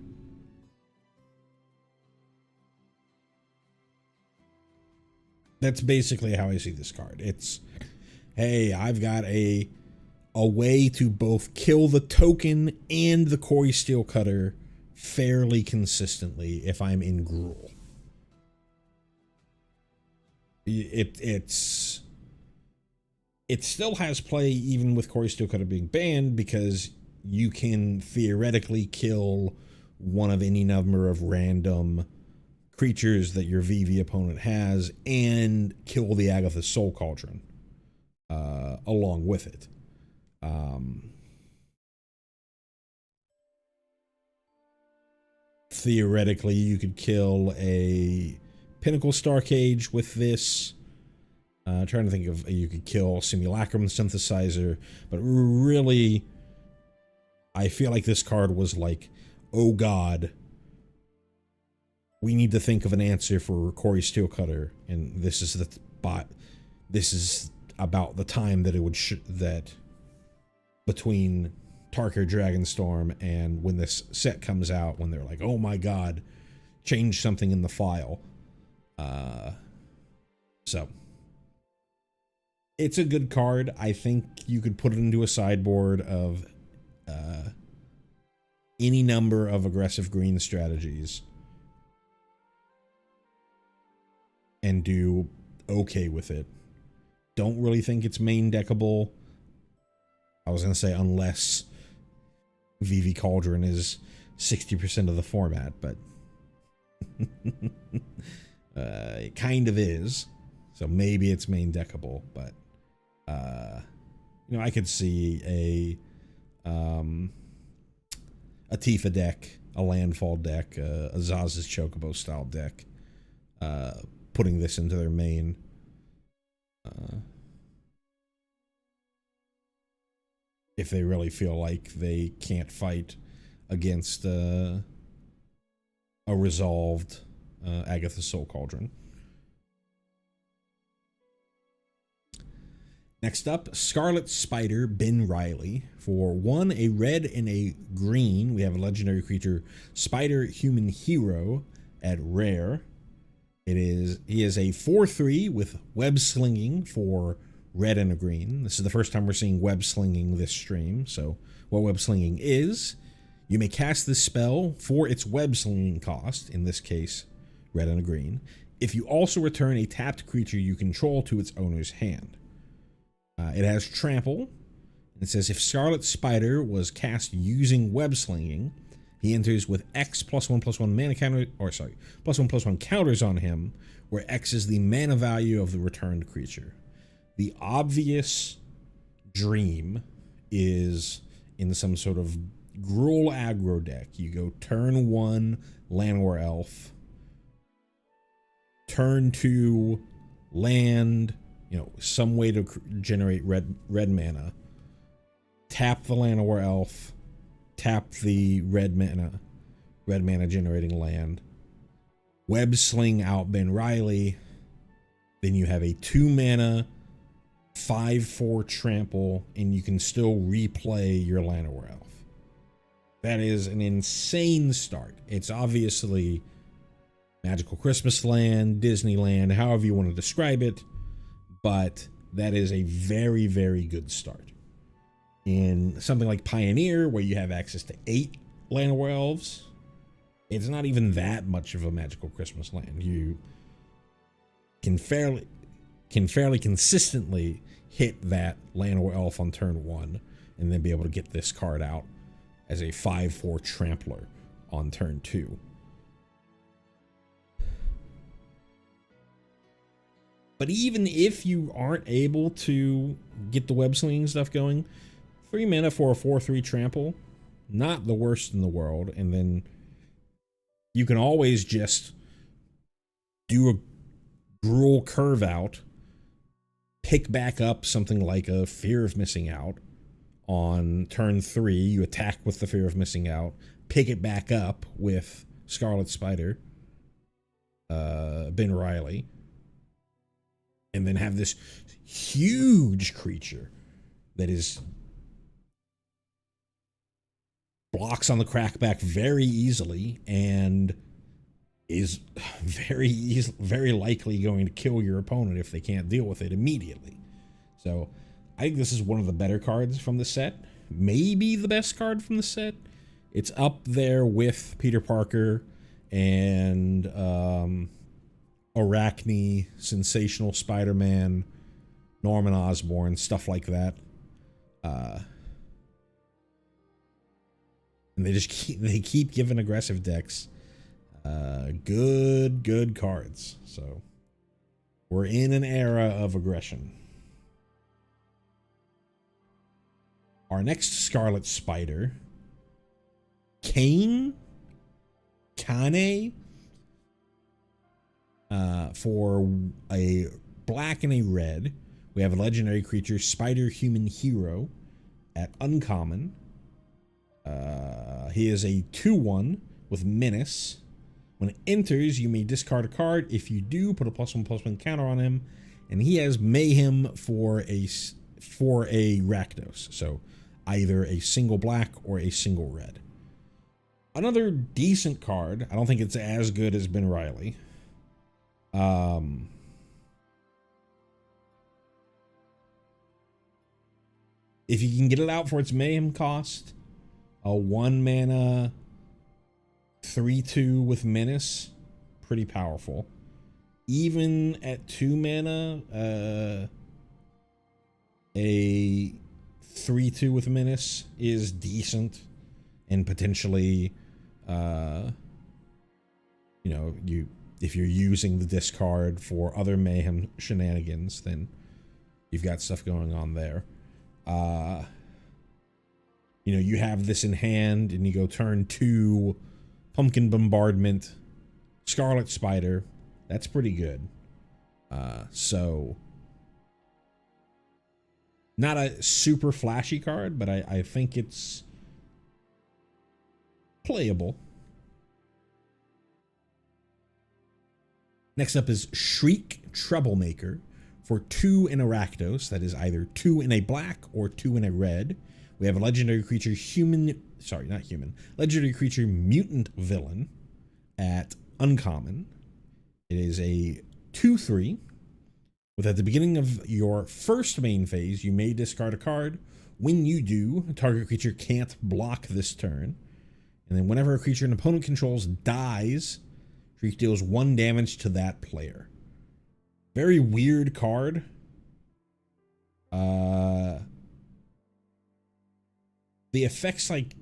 That's basically how I see this card. It's, hey, I've got a way to both kill the token and the Corey Steelcutter fairly consistently if I'm in Gruul. It still has play even with Corey Steelcutter being banned, because you can theoretically kill one of any number of random creatures that your VV opponent has and kill the Agatha's Soul Cauldron along with it. Theoretically, you could kill a Pinnacle Starcage with this. Trying to think of, you could kill Simulacrum Synthesizer, but really, I feel like this card was like, oh god, we need to think of an answer for Corey Steelcutter, and this is the this is about the time that it would that between Tarkir Dragonstorm and when this set comes out, when they're like, oh my god, change something in the file. So it's a good card. I think you could put it into a sideboard of any number of aggressive green strategies and do okay with it. Don't really think it's main deckable. I was going to say unless VV Cauldron is 60% of the format, but it kind of is. So maybe it's main deckable, but you know, I could see a Tifa deck, a Landfall deck, a Zaz's Chocobo style deck, putting this into their main. If they really feel like they can't fight against a resolved Agatha Soul Cauldron. Next up, Scarlet Spider, Ben Riley. For 1, a red and a green, we have a legendary creature, Spider Human Hero at rare. He is a 4/3 with web slinging for red and a green. This is the first time we're seeing web slinging this stream. So what web slinging is, you may cast this spell for its web slinging cost, in this case, red and a green, if you also return a tapped creature you control to its owner's hand. It has trample. It says if Scarlet Spider was cast using web slinging, he enters with X +1/+1 mana counter, or sorry, +1/+1 counters on him, where X is the mana value of the returned creature. The obvious dream is in some sort of Gruul aggro deck. You go turn 1 Llanowar Elf, turn 2 land, you know, some way to generate red mana. Tap the Llanowar Elf, tap the red mana generating land. Web sling out Ben Riley. Then you have a 2 mana 5/4 trample, and you can still replay your Llanowar Elf. That is an insane start. It's obviously Magical Christmas Land, Disneyland, however you want to describe it, but that is a very, very good start. In something like Pioneer, where you have access to 8 Llanowar Elves, it's not even that much of a Magical Christmas Land. You can fairly consistently hit that Llanowar Elf on turn 1 and then be able to get this card out as a 5/4 trampler on turn 2. But even if you aren't able to get the web slinging stuff going, 3 mana for a 4/3 trample, not the worst in the world. And then you can always just do a Gruul curve out, pick back up something like a Fear of Missing Out on turn 3. You attack with the Fear of Missing Out, pick it back up with Scarlet Spider, Ben Riley, and then have this huge creature that is blocks on the crackback very easily and is very likely going to kill your opponent if they can't deal with it immediately. So I think this is one of the better cards from the set, maybe the best card from the set. It's up there with Peter Parker and Arachne, Sensational Spider-Man, Norman Osborn, stuff like that. And they keep giving aggressive decks good cards. So we're in an era of aggression. Our next Scarlet Spider, Kane, for a black and a red, we have a legendary creature, Spider Human Hero, at uncommon. He is a 2/1 with Menace. When it enters, you may discard a card. If you do, put a +1/+1 counter on him, and he has Mayhem for a Rakdos. So either a single black or a single red. Another decent card. I don't think it's as good as Ben Riley. If you can get it out for its mayhem cost, a 1 mana 3/2 with menace, pretty powerful. Even at 2 mana, a 3/2 with menace is decent, and potentially, you know, if you're using the discard for other mayhem shenanigans, then you've got stuff going on there. You know, you have this in hand, and you go turn 2, Pumpkin Bombardment, Scarlet Spider. That's pretty good. So, not a super flashy card, but I think it's playable. Next up is Shriek Troublemaker for 2 in a Rakdos. That is either 2 in a black or 2 in a red. We have a legendary creature legendary creature mutant villain at uncommon. It is a 2/3 with, at the beginning of your first main phase, you may discard a card. When you do, target creature can't block this turn. And then whenever a creature an opponent controls dies, Shriek deals 1 damage to that player. Very weird card. The effects, like,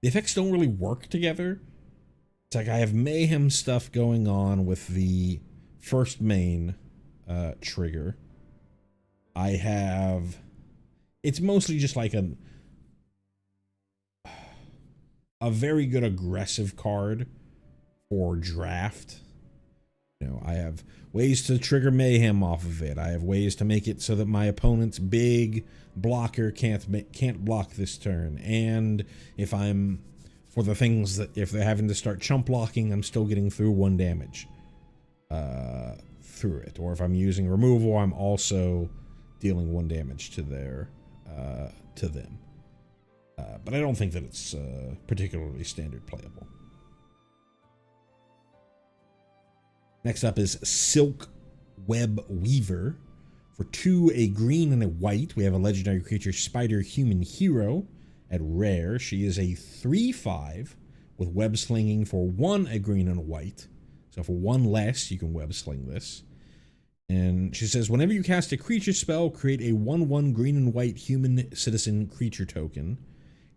the effects don't really work together. It's like I have mayhem stuff going on with the first main trigger. I have, it's mostly just like a very good aggressive card for draft. You know, I have ways to trigger mayhem off of it. I have ways to make it so that my opponent's big blocker can't block this turn. And if I'm, for the things that, if they're having to start chump blocking, I'm still getting through 1 damage through it. Or if I'm using removal, I'm also dealing 1 damage to their to them. But I don't think that it's particularly standard playable. Next up is Silk Web Weaver. For 2, a green and a white, we have a legendary creature, Spider Human Hero. At rare, she is a 3/5 with web slinging for 1, a green and a white. So for 1 less, you can web sling this. And she says, whenever you cast a creature spell, create a 1/1 green and white human citizen creature token.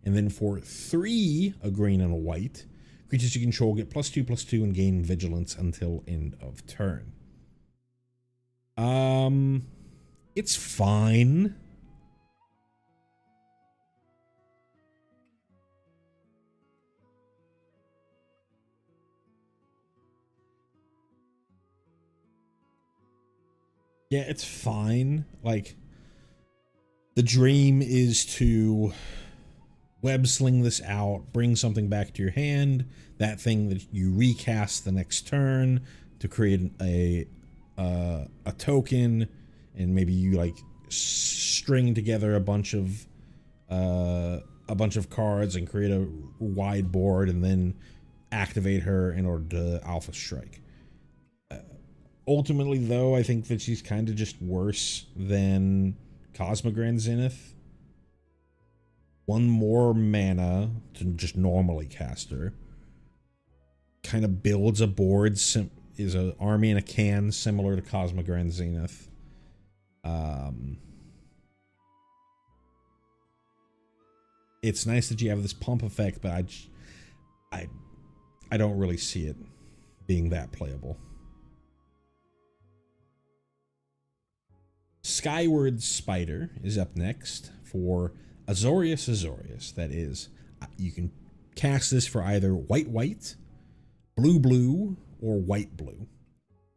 And then for 3, a green and a white, creatures you control get +2/+2 and gain vigilance until end of turn. It's fine. Yeah, it's fine. Like, the dream is to web sling this out, bring something back to your hand, that thing that you recast the next turn to create a token, and maybe you like string together a bunch of cards and create a wide board, and then activate her in order to alpha strike. Ultimately, though, I think that she's kind of just worse than Cosmogrand Zenith. 1 more mana to just normally cast her. Kind of builds a board, is an army in a can, similar to Cosmogrand Zenith. It's nice that you have this pump effect, but I don't really see it being that playable. Skyward Spider is up next for Azorius. That is, you can cast this for either white, blue, or white-blue.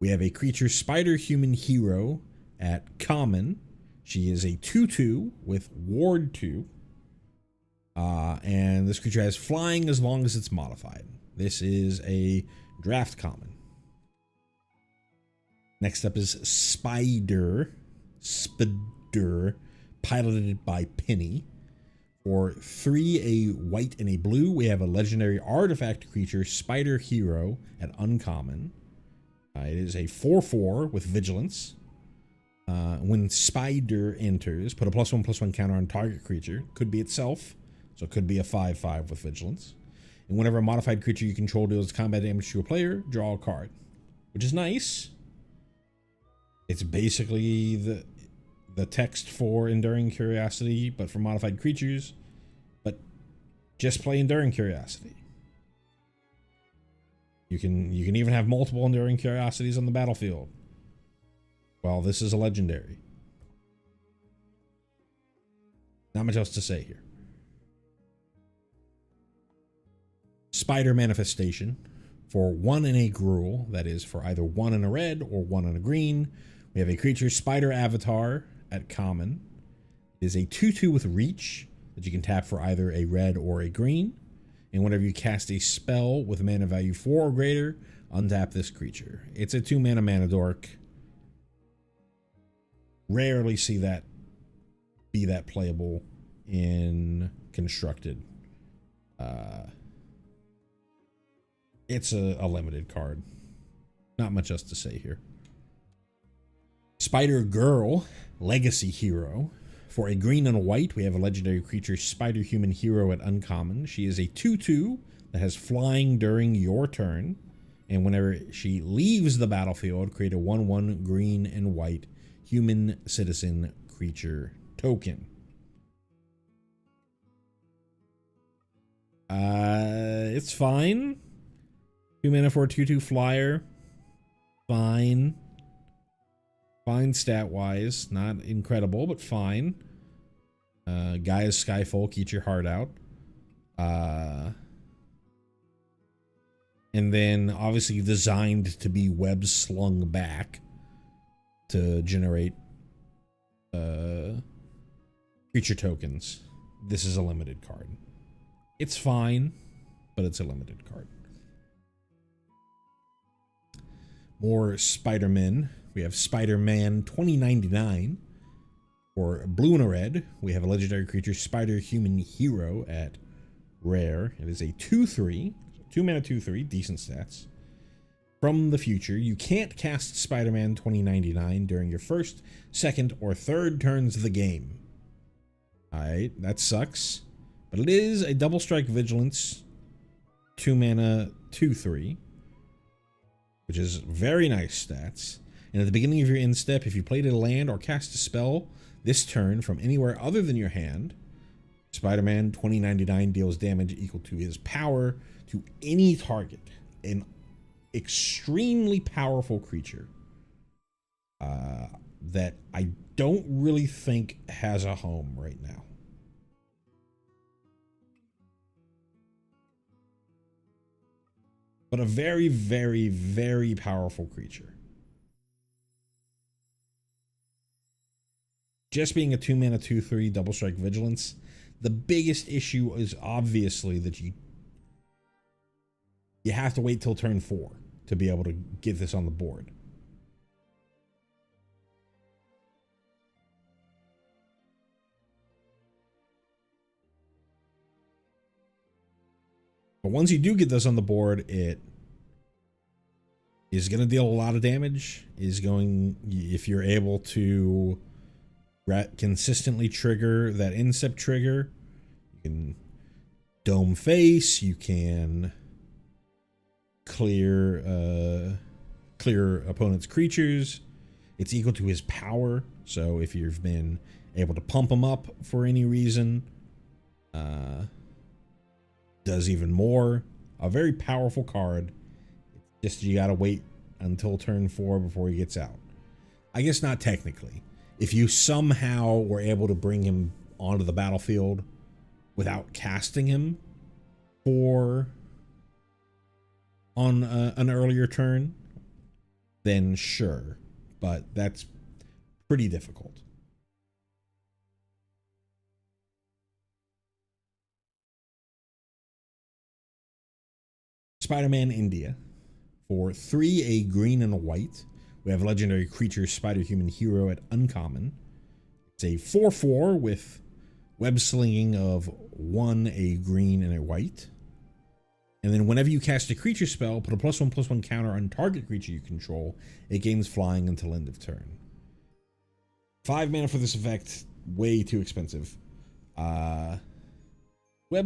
We have a creature, Spider Human Hero, at common. She is a 2/2 with Ward 2. And this creature has flying as long as it's modified. This is a draft common. Next up is Spider. piloted by Penny. For 3, a white and a blue, we have a legendary artifact creature, Spider Hero, at uncommon. It is a 4/4 with vigilance. When Spider enters, put a +1/+1 counter on target creature. Could be itself, so it could be a 5/5 with vigilance. And whenever a modified creature you control deals combat damage to a player, draw a card, which is nice. It's basically the text for Enduring Curiosity, but for modified creatures. But just play Enduring Curiosity. You can even have multiple Enduring Curiosities on the battlefield. Well, this is a legendary. Not much else to say here. Spider Manifestation. For 1 and a Gruel, that is for either 1 and a red or 1 and a green, we have a creature, Spider Avatar, at common. It is a 2/2 with reach that you can tap for either a red or a green. And whenever you cast a spell with mana value 4 or greater, untap this creature. It's a 2-mana dork. Rarely see that be that playable in Constructed. It's a limited card. Not much else to say here. Spider Girl, Legacy Hero. For a green and a white, we have a legendary creature, Spider Human Hero, at uncommon. She is a 2/2 that has flying during your turn. And whenever she leaves the battlefield, create a 1/1 green and white human citizen creature token. It's fine. 2 mana for a 2/2 flyer. Fine. Fine stat-wise. Not incredible, but fine. Gaia's Skyfolk, eat your heart out. And then, obviously, designed to be web slung back to generate creature tokens. This is a limited card. It's fine, but it's a limited card. More Spider-Man. We have Spider-Man 2099. For blue and a red, we have a legendary creature, Spider Human Hero, at rare. It is a 2/3, 2 mana 2/3, decent stats. From the future, you can't cast Spider-Man 2099 during your first, second, or third turns of the game. Alright, that sucks. But it is a double strike vigilance, 2 mana 2/3, which is very nice stats. And at the beginning of your end step, if you played a land or cast a spell this turn from anywhere other than your hand, Spider-Man 2099 deals damage equal to his power to any target. An extremely powerful creature that I don't really think has a home right now. But a very, very, very powerful creature. Just being a 2 mana 2/3 double strike vigilance, the biggest issue is obviously that you have to wait till turn 4 to be able to get this on the board. But once you do get this on the board, it is going to deal a lot of damage. If you're able to consistently trigger that incept trigger, you can dome face, you can clear opponent's creatures. It's equal to his power, so if you've been able to pump him up for any reason, does even more. A very powerful card. It's just you gotta wait until turn 4 before he gets out. I guess not technically. If you somehow were able to bring him onto the battlefield without casting him on an earlier turn, then sure, but that's pretty difficult. Spider-Man India. For 3, a green and a white, we have a legendary creature, Spider Human Hero, at uncommon. It's a 4/4 with web slinging of 1, a green, and a white. And then whenever you cast a creature spell, put a +1/+1 counter on target creature you control. It gains flying until end of turn. 5 mana for this effect, way too expensive. Web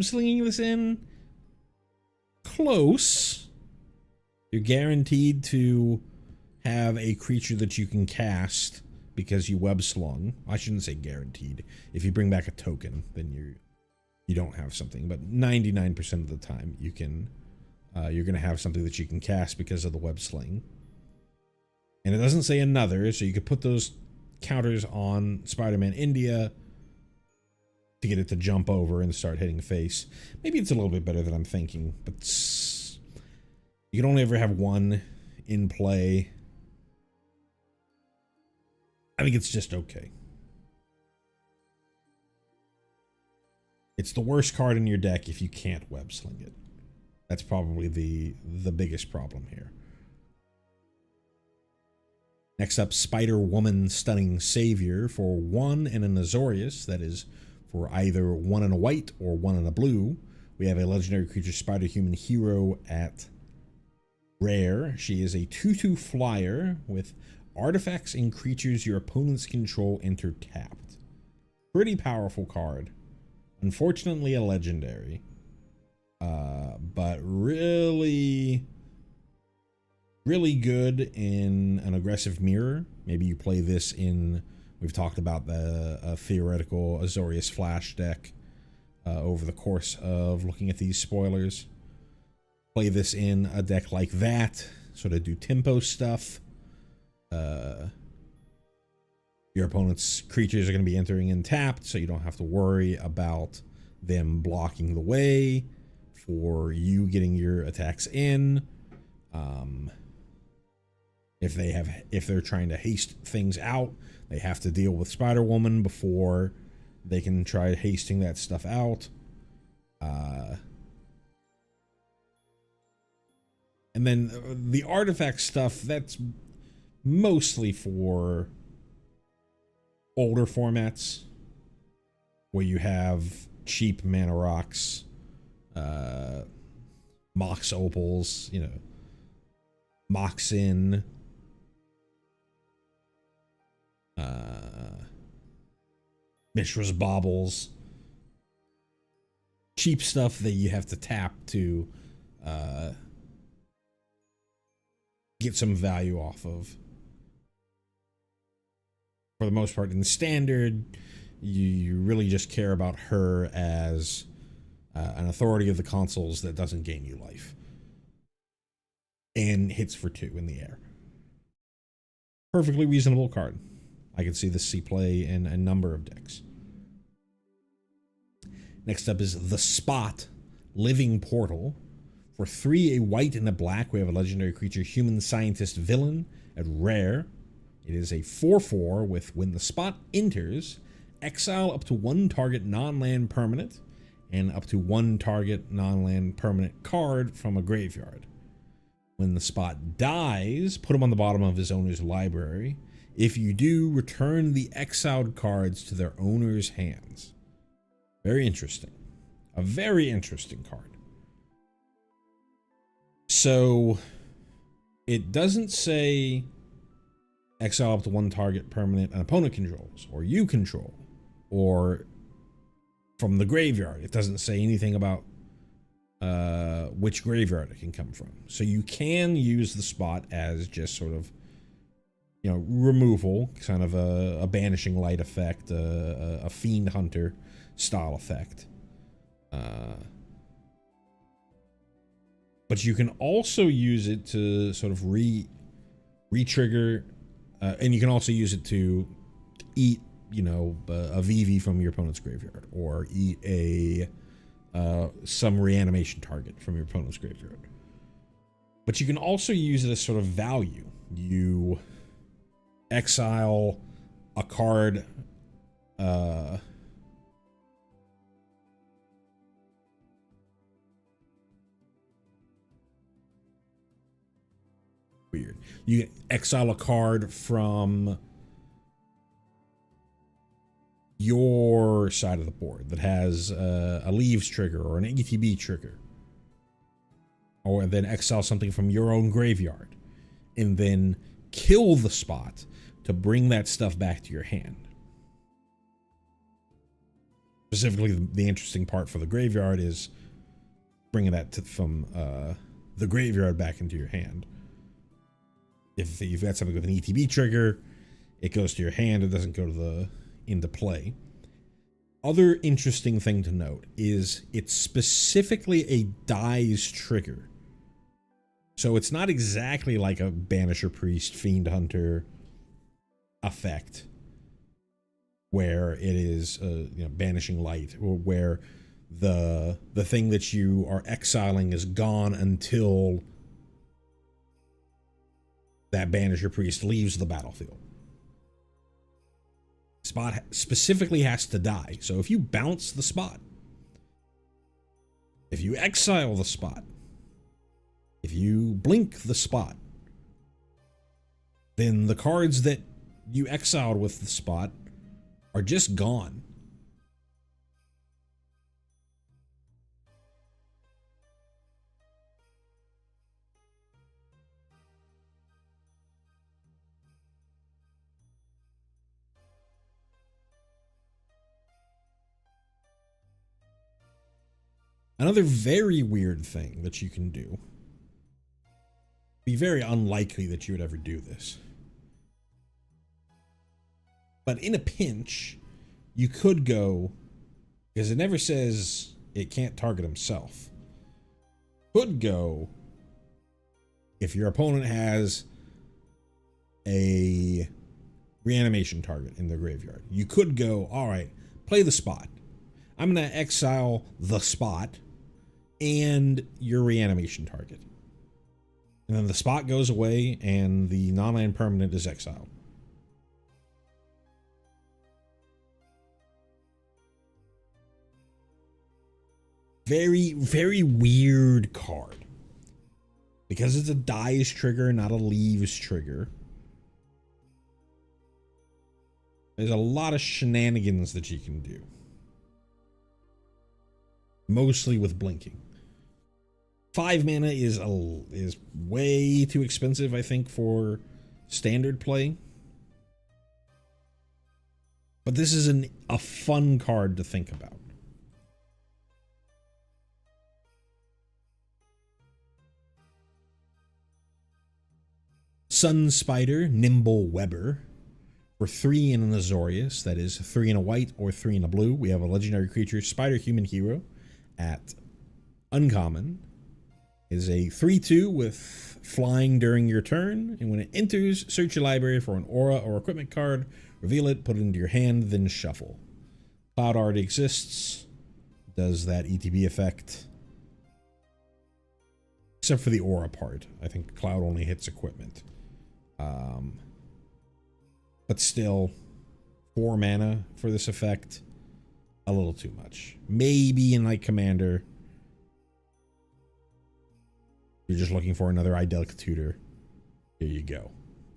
slinging this in, close. You're guaranteed to have a creature that you can cast because you web slung. I shouldn't say guaranteed. If you bring back a token, then you don't have something. But 99% of the time, you can. You're going to have something that you can cast because of the web sling. And it doesn't say another, so you could put those counters on Spider-Man India to get it to jump over and start hitting face. Maybe it's a little bit better than I'm thinking, but you can only ever have one in play. I think it's just okay. It's the worst card in your deck if you can't web sling it. That's probably the biggest problem here. Next up, Spider-Woman Stunning Savior for 1 and an Azorius. That is for either 1 and a white or 1 and a blue. We have a legendary creature, Spider-Human Hero, at rare. She is a 2/2 flyer with artifacts and creatures your opponents control enter tapped. Pretty powerful card. Unfortunately a legendary. But really good in an aggressive mirror. Maybe you play this in, we've talked about the theoretical Azorius Flash deck over the course of looking at these spoilers. Play this in a deck like that, sort of do tempo stuff. Your opponent's creatures are going to be entering in tapped, so you don't have to worry about them blocking the way for you getting your attacks in. If they're trying to haste things out, they have to deal with Spider-Woman before they can try hasting that stuff out. And then the artifact stuff, that's mostly for older formats where you have cheap mana rocks, Mox Opals, Moxin, Mishra's Baubles, cheap stuff that you have to tap to get some value off of. For the most part, in standard, you really just care about her as an authority of the consoles that doesn't gain you life and hits for 2 in the air. Perfectly reasonable card. I can see this see play in a number of decks. Next up is The Spot, Living Portal. For 3, a white and a black, we have a legendary creature, Human Scientist Villain, at rare. It is a 4/4 with, when the spot enters, exile up to 1 target non-land permanent and up to 1 target non-land permanent card from a graveyard. When the spot dies, put him on the bottom of his owner's library. If you do, return the exiled cards to their owner's hands. Very interesting. A very interesting card. So, it doesn't say exile up to 1 target permanent an opponent controls, or you control, or from the graveyard. It doesn't say anything about which graveyard it can come from. So you can use the spot as just sort of, removal, kind of a banishing light effect, a fiend hunter style effect. But you can also use it to sort of re-trigger, and you can also use it to eat, a VV from your opponent's graveyard, or eat some reanimation target from your opponent's graveyard. But you can also use it as sort of value. You exile a card, weird. You exile a card from your side of the board that has a leaves trigger or an ETB trigger, or then exile something from your own graveyard, and then kill the spot to bring that stuff back to your hand. Specifically, the interesting part for the graveyard is bringing that from the graveyard back into your hand. If you've got something with an ETB trigger, it goes to your hand, it doesn't go to into play. Other interesting thing to note is it's specifically a dies trigger. So it's not exactly like a Banisher Priest, Fiend Hunter effect, where it is banishing light, or where the thing that you are exiling is gone until that Banisher Priest leaves the battlefield. Spot specifically has to die. So if you bounce the spot, if you exile the spot, if you blink the spot, then the cards that you exiled with the spot are just gone. Another very weird thing that you can do, be very unlikely that you would ever do this, but in a pinch, you could go, because it never says it can't target himself, could go, if your opponent has a reanimation target in their graveyard, you could go, all right, play the spot. I'm going to exile the spot and your reanimation target. And then the spot goes away and the non-land permanent is exiled. Very, very weird card. Because it's a dies trigger, not a leaves trigger. There's a lot of shenanigans that you can do. Mostly with blinking. 5 mana is way too expensive, I think, for standard play. But this is a fun card to think about. Sun Spider, Nimble Weber. For 3 and an Azorius, that is 3 and a white or 3 and a blue. We have a legendary creature, Spider Human Hero, at uncommon. It is a 3/2 with flying during your turn, and when it enters, search your library for an aura or equipment card, reveal it, put it into your hand, then shuffle. Cloud already exists, does that ETB effect, except for the aura part. I think Cloud only hits equipment. But still, 4 mana for this effect, a little too much. Maybe in like Commander, you're just looking for another Idyllic Tutor. Here you go.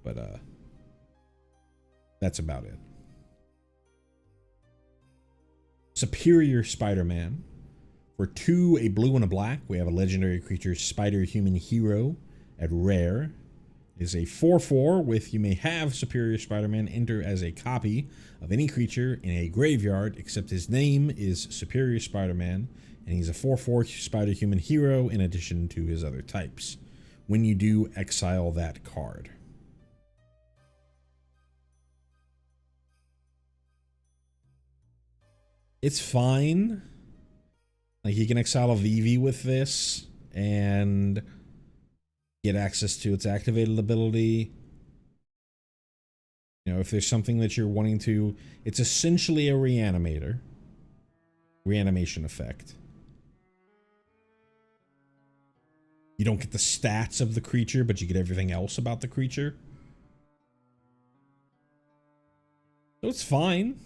But that's about it. Superior Spider-Man. For 2, a blue and a black, we have a legendary creature, Spider Human Hero, at rare. It is a 4/4 with, you may have Superior Spider-Man enter as a copy of any creature in a graveyard, except his name is Superior Spider-Man, and he's a 4/4 Spider Human Hero in addition to his other types. When you do, exile that card. It's fine. Like, you can exile a Vivi with this and get access to its activated ability. You know, if there's something that you're wanting to, it's essentially a reanimator. Reanimation effect. You don't get the stats of the creature, but you get everything else about the creature. So it's fine.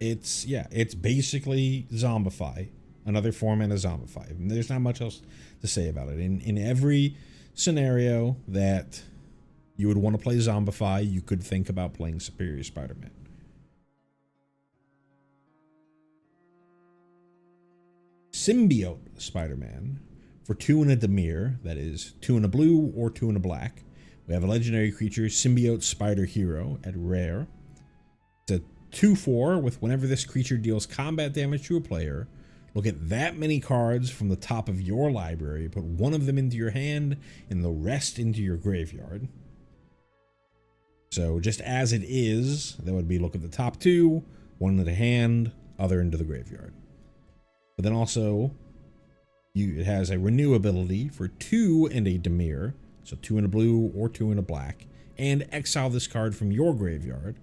It's basically Zombify another 4-mana Zombify. And there's not much else to say about it. In every scenario that you would want to play Zombify, you could think about playing Superior Spider-Man. Symbiote Spider-Man for 2 and a Dimir, that is 2 and a blue or 2 and a black. We have a legendary creature, Symbiote Spider Hero at rare. It's a 2/4 with whenever this creature deals combat damage to a player, look at that many cards from the top of your library, put one of them into your hand and the rest into your graveyard. So just as it is, that would be look at the top 2, one into the hand, other into the graveyard. But then also, it has a renew ability for 2 and a Dimir, so 2 and a blue or 2 and a black, and exile this card from your graveyard.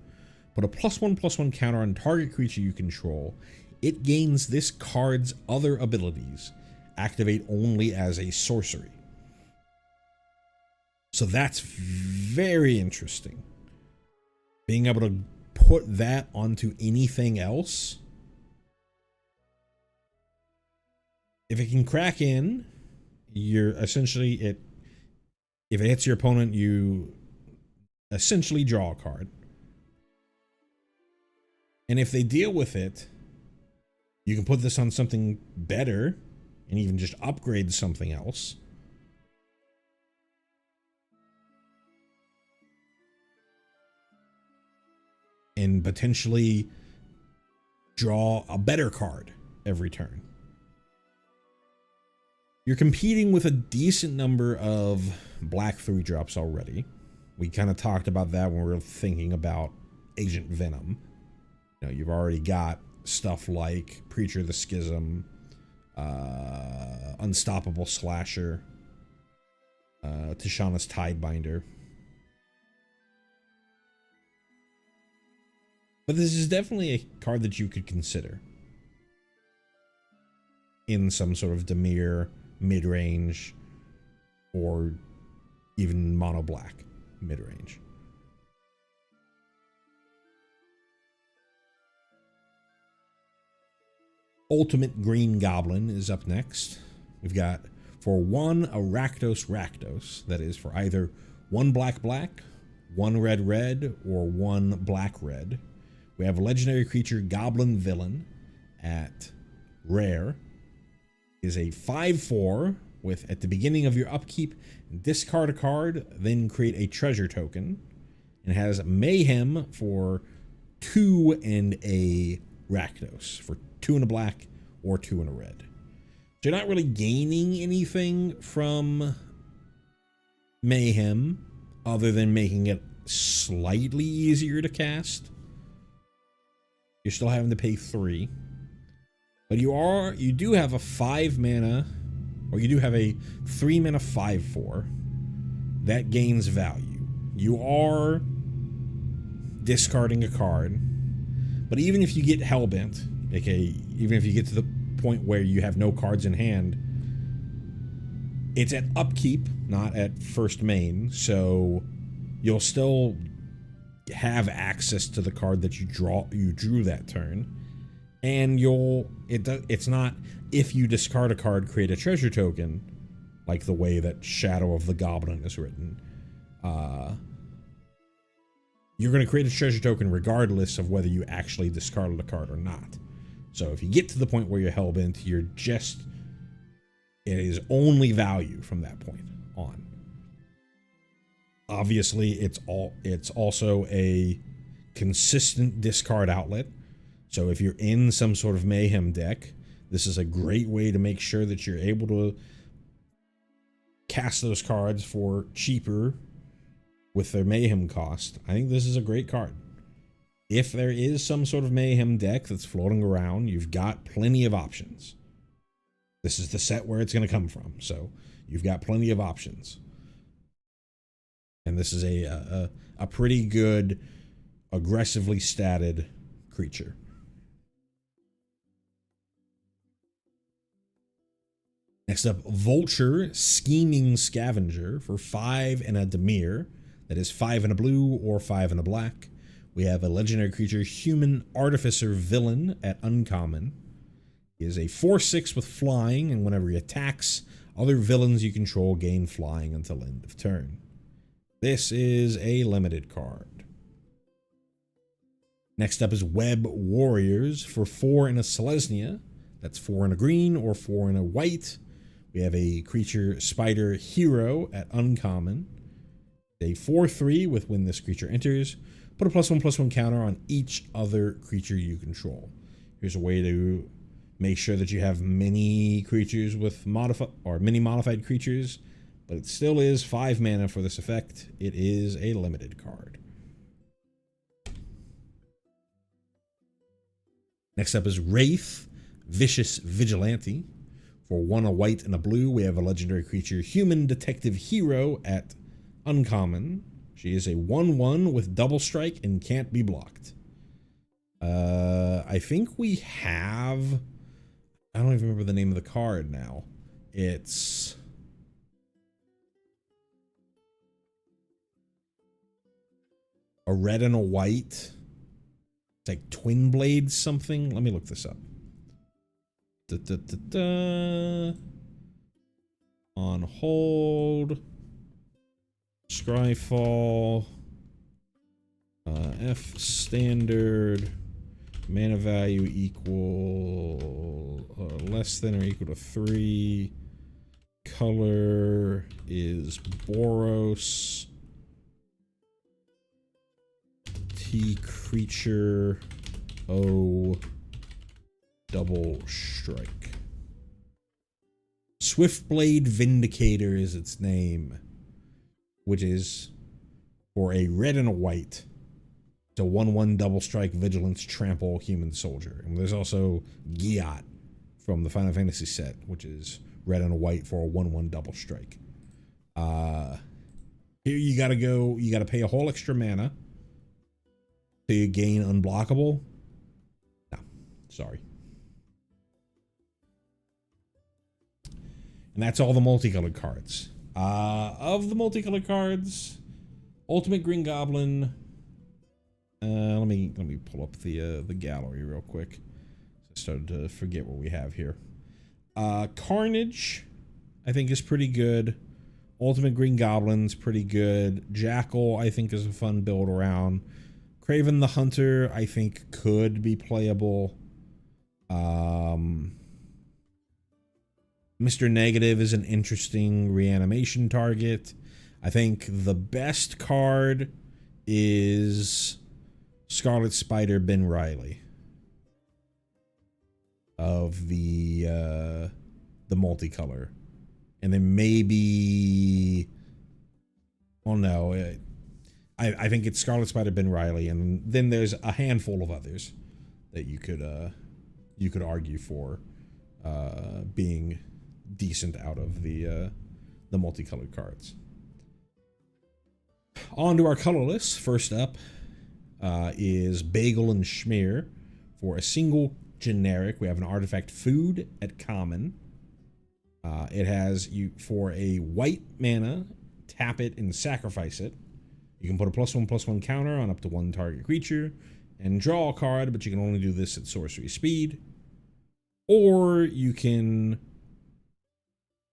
Put a +1/+1 counter on target creature you control. It gains this card's other abilities, activate only as a sorcery. So that's very interesting. Being able to put that onto anything else. If it can crack in, you're essentially if it hits your opponent, you essentially draw a card. And if they deal with it, you can put this on something better and even just upgrade something else. And potentially draw a better card every turn. You're competing with a decent number of black 3-drops already. We kind of talked about that when we were thinking about Agent Venom. You know, you've already got stuff like Preacher of the Schism, Unstoppable Slasher, Tishana's Tidebinder. But this is definitely a card that you could consider in some sort of Dimir mid-range or even mono black mid-range. Ultimate Green Goblin is up next. We've got for 1 a Rakdos, that is for either 1 black, 1 red, or 1 black. We have a legendary creature, Goblin Villain, at rare. Is a 5/4 with, at the beginning of your upkeep, discard a card, then create a treasure token. It has Mayhem for 2 and a Rakdos, for 2 and a black or 2 and a red. So you're not really gaining anything from Mayhem other than making it slightly easier to cast. You're still having to pay 3. But you do have a 5 mana, or you do have a 3 mana 5/4 that gains value. You are discarding a card, but even if you get Hellbent, aka even if you get to the point where you have no cards in hand, it's at upkeep, not at first main, so you'll still have access to the card that you drew that turn. And it's not if you discard a card, create a treasure token, like the way that Shadow of the Goblin is written. You're going to create a treasure token regardless of whether you actually discarded a card or not. So if you get to the point where you're hellbent, it is only value from that point on. Obviously, it's also a consistent discard outlet. So if you're in some sort of Mayhem deck, this is a great way to make sure that you're able to cast those cards for cheaper with their Mayhem cost. I think this is a great card. If there is some sort of Mayhem deck that's floating around, you've got plenty of options. This is the set where it's going to come from, so you've got plenty of options. And this is a pretty good, aggressively statted creature. Next up, Vulture Scheming Scavenger for 5 and a Dimir. That is 5 and a blue or 5 and a black. We have a legendary creature, Human Artificer Villain at uncommon. He is a 4/6 with flying, and whenever he attacks, other villains you control gain flying until end of turn. This is a limited card. Next up is Web Warriors for 4 in a Selesnya. That's 4 in a green or 4 in a white. We have a creature spider hero at uncommon. A 4/3 with when this creature enters. Put a +1/+1 counter on each other creature you control. Here's a way to make sure that you have many creatures with many modified creatures, but it still is 5 mana for this effect. It is a limited card. Next up is Wraith, Vicious Vigilante. For 1 a white and a blue, we have a legendary creature, Human Detective Hero at uncommon. She is a 1/1 with double strike and can't be blocked. I think we have... I don't even remember the name of the card now. It's... a red and a white. It's like Twin Blades something. Let me look this up. On hold. Scryfall. F standard. Mana value equal less than or equal to 3. Color is Boros. T creature. O double strike. Swiftblade Vindicator is its name, which is for a red and a white. It's a 1/1 double strike vigilance trample human soldier. And there's also Giat from the Final Fantasy set, which is red and a white for a 1/1 double strike. Here you gotta pay a whole extra mana so you gain unblockable. No, sorry. And that's all the multicolored cards. Of the multicolored cards, Ultimate Green Goblin. Let me pull up the gallery real quick. I started to forget what we have here. Carnage, I think, is pretty good. Ultimate Green Goblin's pretty good. Jackal, I think, is a fun build around. Craven the Hunter, I think, could be playable. Mr. Negative is an interesting reanimation target. I think the best card is Scarlet Spider Ben Riley of the multicolor. And then maybe... oh no, I think it's Scarlet Spider Ben Riley, and then there's a handful of others that you could argue for being decent out of the multicolored cards. On to our colorless. First up is Bagel and Schmear. For a single generic, we have an artifact food at common. It has you for a white mana, tap it and sacrifice it. You can put a +1/+1 counter on up to 1 target creature and draw a card, but you can only do this at sorcery speed. Or you can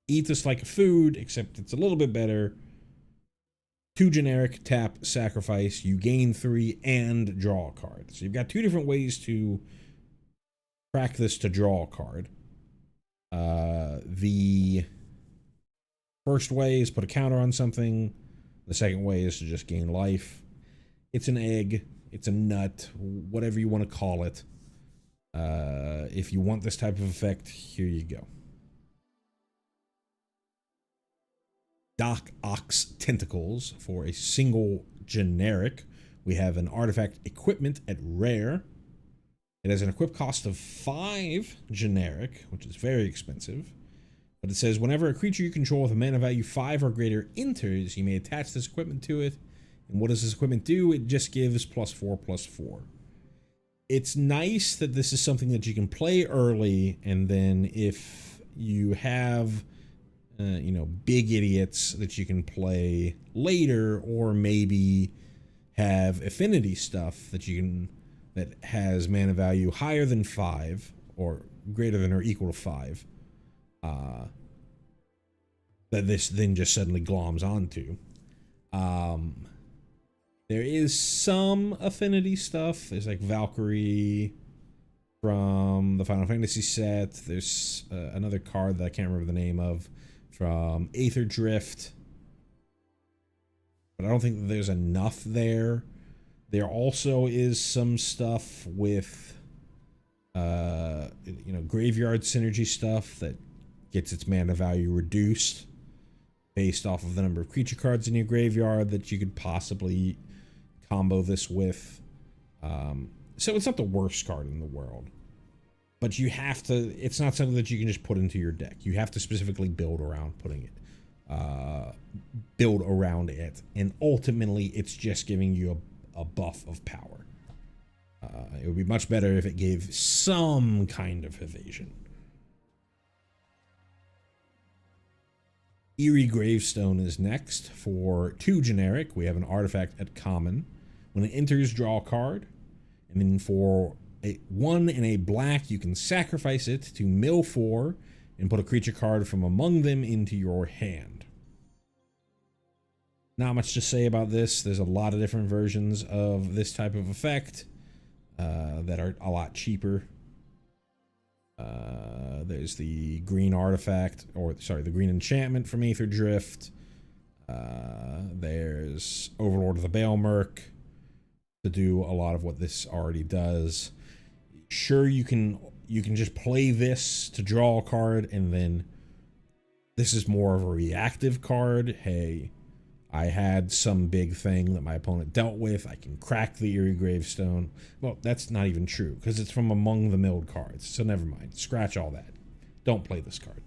eat this like a food, except it's a little bit better. 2 generic, tap, sacrifice, you gain 3 and draw a card. So you've got 2 different ways to crack this to draw a card. The first way is put a counter on something. The second way is to just gain life. It's an egg, it's a nut, whatever you want to call it. If you want this type of effect, here you go. Doc Ox Tentacles. For a single generic, we have an artifact equipment at rare. It has an equip cost of 5 generic, which is very expensive. But it says whenever a creature you control with a mana value 5 or greater enters, you may attach this equipment to it. And what does this equipment do? It just gives +4/+4. It's nice that this is something that you can play early, and then if you have big idiots that you can play later, or maybe have affinity stuff that you can that has mana value higher than 5 or greater than or equal to 5. That this then just suddenly gloms onto. There is some affinity stuff. There's like Valkyrie from the Final Fantasy set. There's another card that I can't remember the name of from Aether Drift. But I don't think that there's enough there. There also is some stuff with, graveyard synergy stuff that gets its mana value reduced based off of the number of creature cards in your graveyard that you could possibly combo this with. So it's not the worst card in the world, but you have to, it's not something that you can just put into your deck. You have to specifically build around putting it, build around it. And ultimately it's just giving you a buff of power. It would be much better if it gave some kind of evasion. Eerie Gravestone is next. For 2 generic, we have an artifact at common. When it enters, draw a card. And then for 1 and a black, you can sacrifice it to mill 4 and put a creature card from among them into your hand. Not much to say about this. There's a lot of different versions of this type of effect that are a lot cheaper. There's the green artifact, the green enchantment from Aether Drift. There's Overlord of the Baelmerk to do a lot of what this already does. Sure, you can just play this to draw a card, and then this is more of a reactive card. Hey, I had some big thing that my opponent dealt with. I can crack the Eerie Gravestone. Well, that's not even true, because it's from among the milled cards. So never mind. Scratch all that. Don't play this card.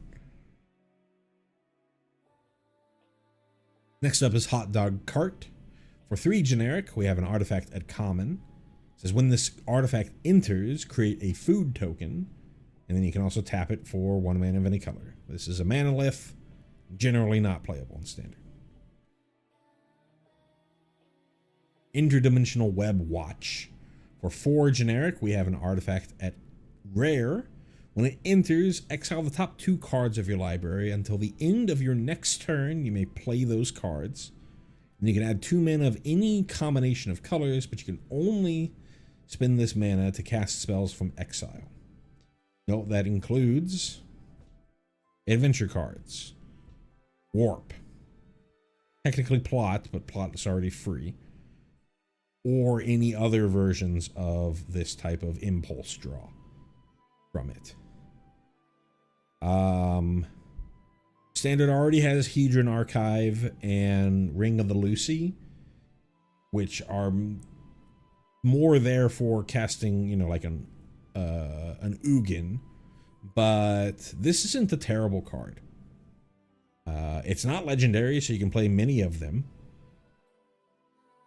Next up is Hot Dog Cart. For 3 generic, we have an artifact at common. It says when this artifact enters, create a food token. And then you can also tap it for 1 mana of any color. This is a manalith. Generally not playable in Standard. Interdimensional Web Watch. For 4 generic, we have an artifact at rare. When it enters, exile the top 2 cards of your library. Until the end of your next turn, you may play those cards. And you can add 2 mana of any combination of colors, but you can only spend this mana to cast spells from exile. Note that includes adventure cards, warp, technically plot, but plot is already free, or any other versions of this type of impulse draw from it. Standard already has Hedron Archive and Ring of the Lucy, which are more there for casting, like an Ugin, but this isn't a terrible card. It's not legendary, so you can play many of them.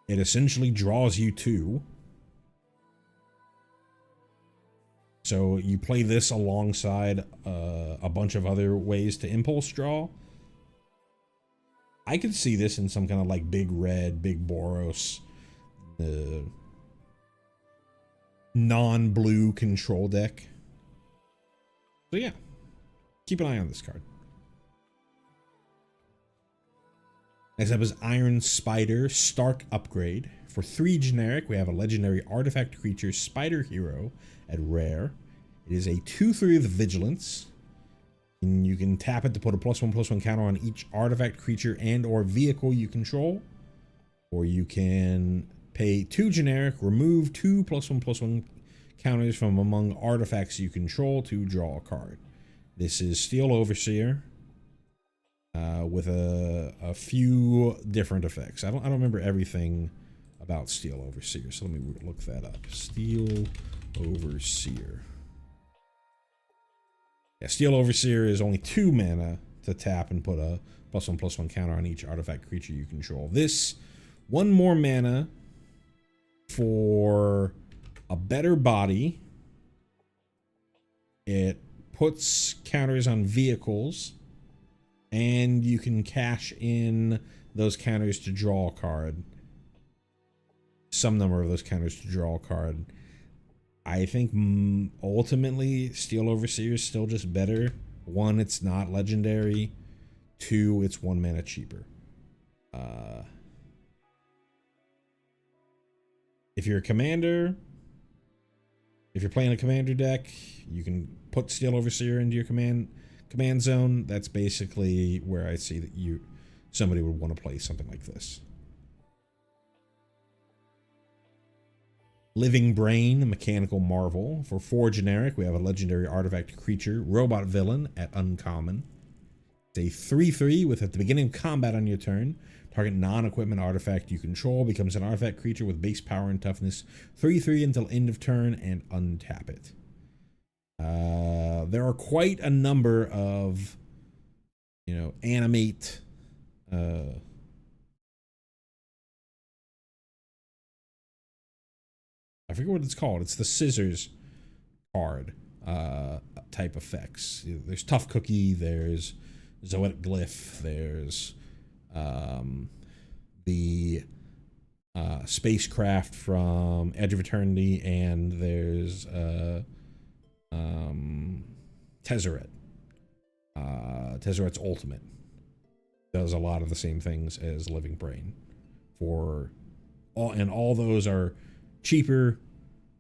It essentially draws you 2. So you play this alongside a bunch of other ways to impulse draw. I could see this in some kind of like big red, big Boros, non-blue control deck. So yeah, keep an eye on this card. Next up is Iron Spider Stark Upgrade. For 3 generic, we have a legendary artifact creature, Spider Hero, at rare. It is a 2/3 with vigilance. And you can tap it to put a +1/+1 counter on each artifact, creature, and or vehicle you control. Or you can pay 2 generic, remove 2 +1/+1 counters from among artifacts you control to draw a card. This is Steel Overseer. With a few different effects. I don't remember everything about Steel Overseer, so let me look that up. Steel Overseer. Yeah, Steel Overseer is only 2 mana to tap and put a +1/+1 counter on each artifact creature you control. This 1 more mana for a better body. It puts counters on vehicles, and you can cash in those counters to draw a card. Some number of those counters to draw a card. I think ultimately Steel Overseer is still just better. One, it's not legendary. Two, it's 1 mana cheaper. If you're a commander, if you're playing a commander deck, you can put Steel Overseer into your command zone. That's basically where I see that somebody would want to play something like this. Living Brain, a mechanical marvel. For 4 generic, we have a legendary artifact creature, robot villain at uncommon. It's a 3/3 with at the beginning of combat on your turn, target non-equipment artifact you control becomes an artifact creature with base power and toughness 3/3 until end of turn and untap it. There are quite a number of, animate I forget what it's called. It's the scissors card type effects. There's Tough Cookie, there's Zoetic Glyph, there's the spacecraft from Edge of Eternity, and there's Tezzeret. Tezzeret's Ultimate does a lot of the same things as Living Brain. All those are cheaper,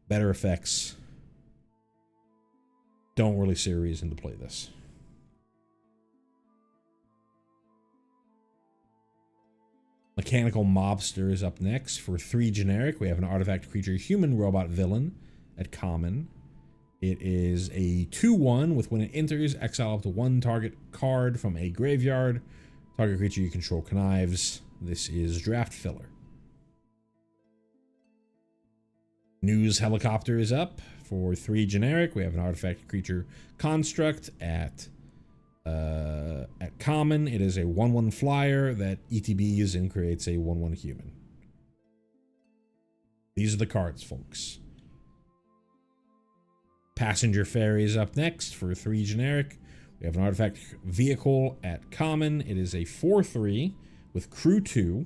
better effects. Don't really see a reason to play this. Mechanical Mobster is up next. For 3 generic, we have an artifact creature, human robot villain at common. It is a 2/1 with when it enters, exile up to 1 target card from a graveyard. Target creature you control connives. This is draft filler. News Helicopter is up. For 3 generic, we have an artifact creature construct at common. It is a 1/1 flyer that ETBs and creates a 1/1 human. These are the cards, folks. Passenger Ferry is up next. For 3 generic, we have an artifact vehicle at common. It is a 4/3 with crew 2.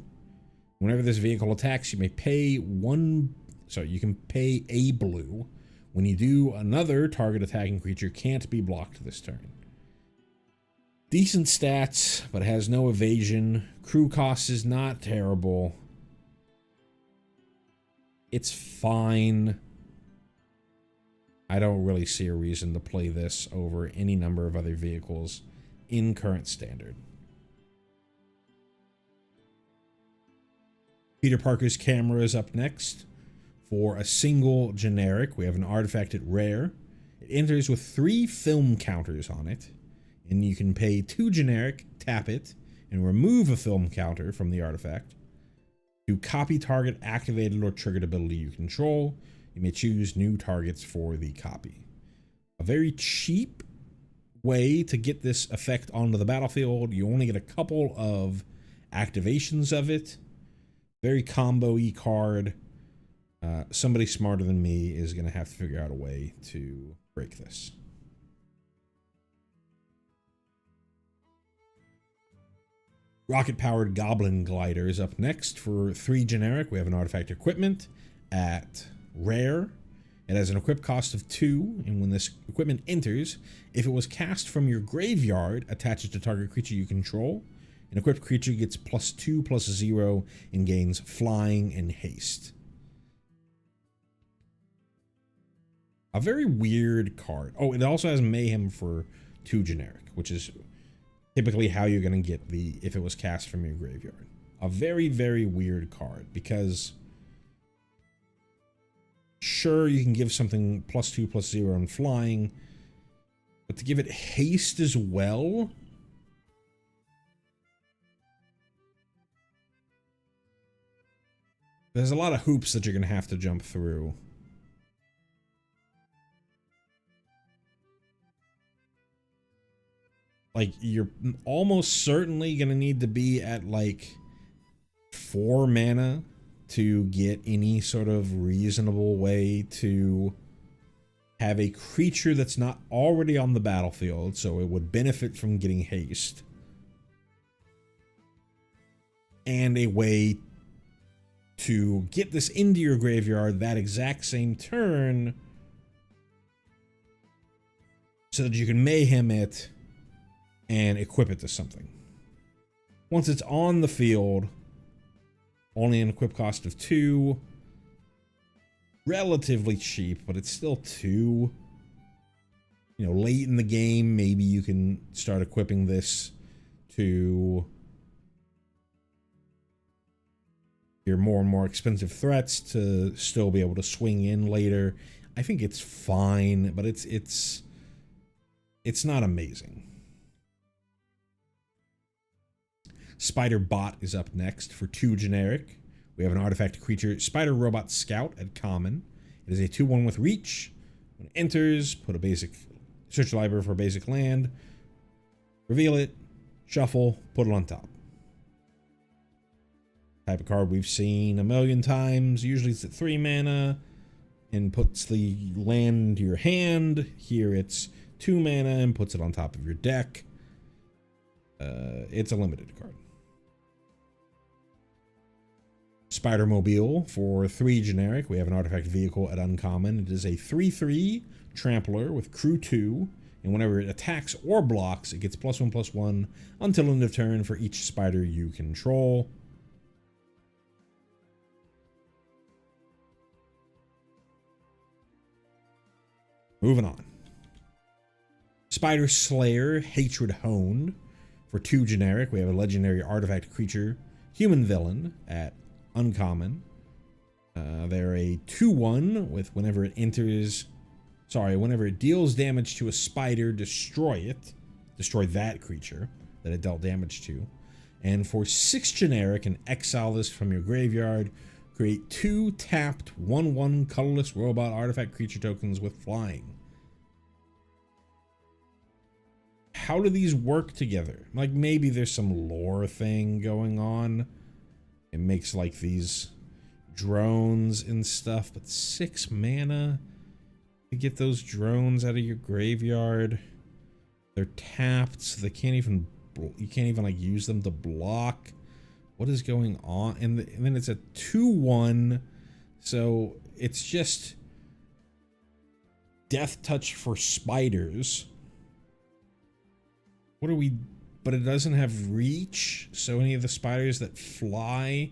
Whenever this vehicle attacks, you may pay you can pay a blue. When you do, another target attacking creature can't be blocked this turn. Decent stats, but has no evasion. Crew cost is not terrible. It's fine. I don't really see a reason to play this over any number of other vehicles in current standard. Peter Parker's Camera is up next. For a single generic, we have an artifact at rare. It enters with 3 film counters on it, and you can pay 2 generic, tap it, and remove a film counter from the artifact. To copy target activated or triggered ability you control, you may choose new targets for the copy. A very cheap way to get this effect onto the battlefield. You only get a couple of activations of it. Very combo-y card. Somebody smarter than me is going to have to figure out a way to break this. Rocket-powered Goblin Glider is up next. For 3 generic, we have an artifact equipment at rare. It has an equip cost of 2, and when this equipment enters, if it was cast from your graveyard, attach it to target creature you control. An equipped creature gets +2/+0 and gains flying and haste. A very weird card. Oh, it also has Mayhem for 2 generic, which is typically how you're going to get if it was cast from your graveyard. A very, very weird card, because sure, you can give something +2/+0 and flying, but to give it haste as well? There's a lot of hoops that you're going to have to jump through. Like, you're almost certainly going to need to be at, 4 mana to get any sort of reasonable way to have a creature that's not already on the battlefield, so it would benefit from getting haste. And a way to get this into your graveyard that exact same turn so that you can mayhem it and equip it to something. Once it's on the field, only an equip cost of 2. Relatively cheap, but it's still 2. You know, late in the game, maybe you can start equipping this to your more and more expensive threats to still be able to swing in later. I think it's fine, but it's not amazing. Spider Bot is up next for 2 generic. We have an artifact creature, Spider Robot Scout at common. It is a 2/1 with reach. When it enters, put a basic, search the library for a basic land, reveal it, shuffle, put it on top. Type of card we've seen a million times. Usually it's at 3 mana and puts the land into your hand. Here it's 2 mana and puts it on top of your deck. It's a limited card. Spider Mobile for 3 generic. We have an artifact vehicle at uncommon. It is a 3/3 trampler with crew 2, and whenever it attacks or blocks, it gets +1/+1 until end of turn for each spider you control. Moving on. Spider Slayer Hatred Honed for 2 generic. We have a legendary artifact creature, human villain at uncommon. They're a 2/1 with whenever it deals damage to a spider, destroy it. Destroy that creature that it dealt damage to. And for 6 generic, and exile this from your graveyard, create 2 tapped 1/1 colorless robot artifact creature tokens with flying. How do these work together? Like, maybe there's some lore thing going on. It makes like these drones and stuff, but 6 mana to get those drones out of your graveyard. They're tapped, so they can't even, you can't even like use them to block. What is going on? And then it's a 2/1, so it's just death touch for spiders. What are we? But it doesn't have reach, so any of the spiders that fly,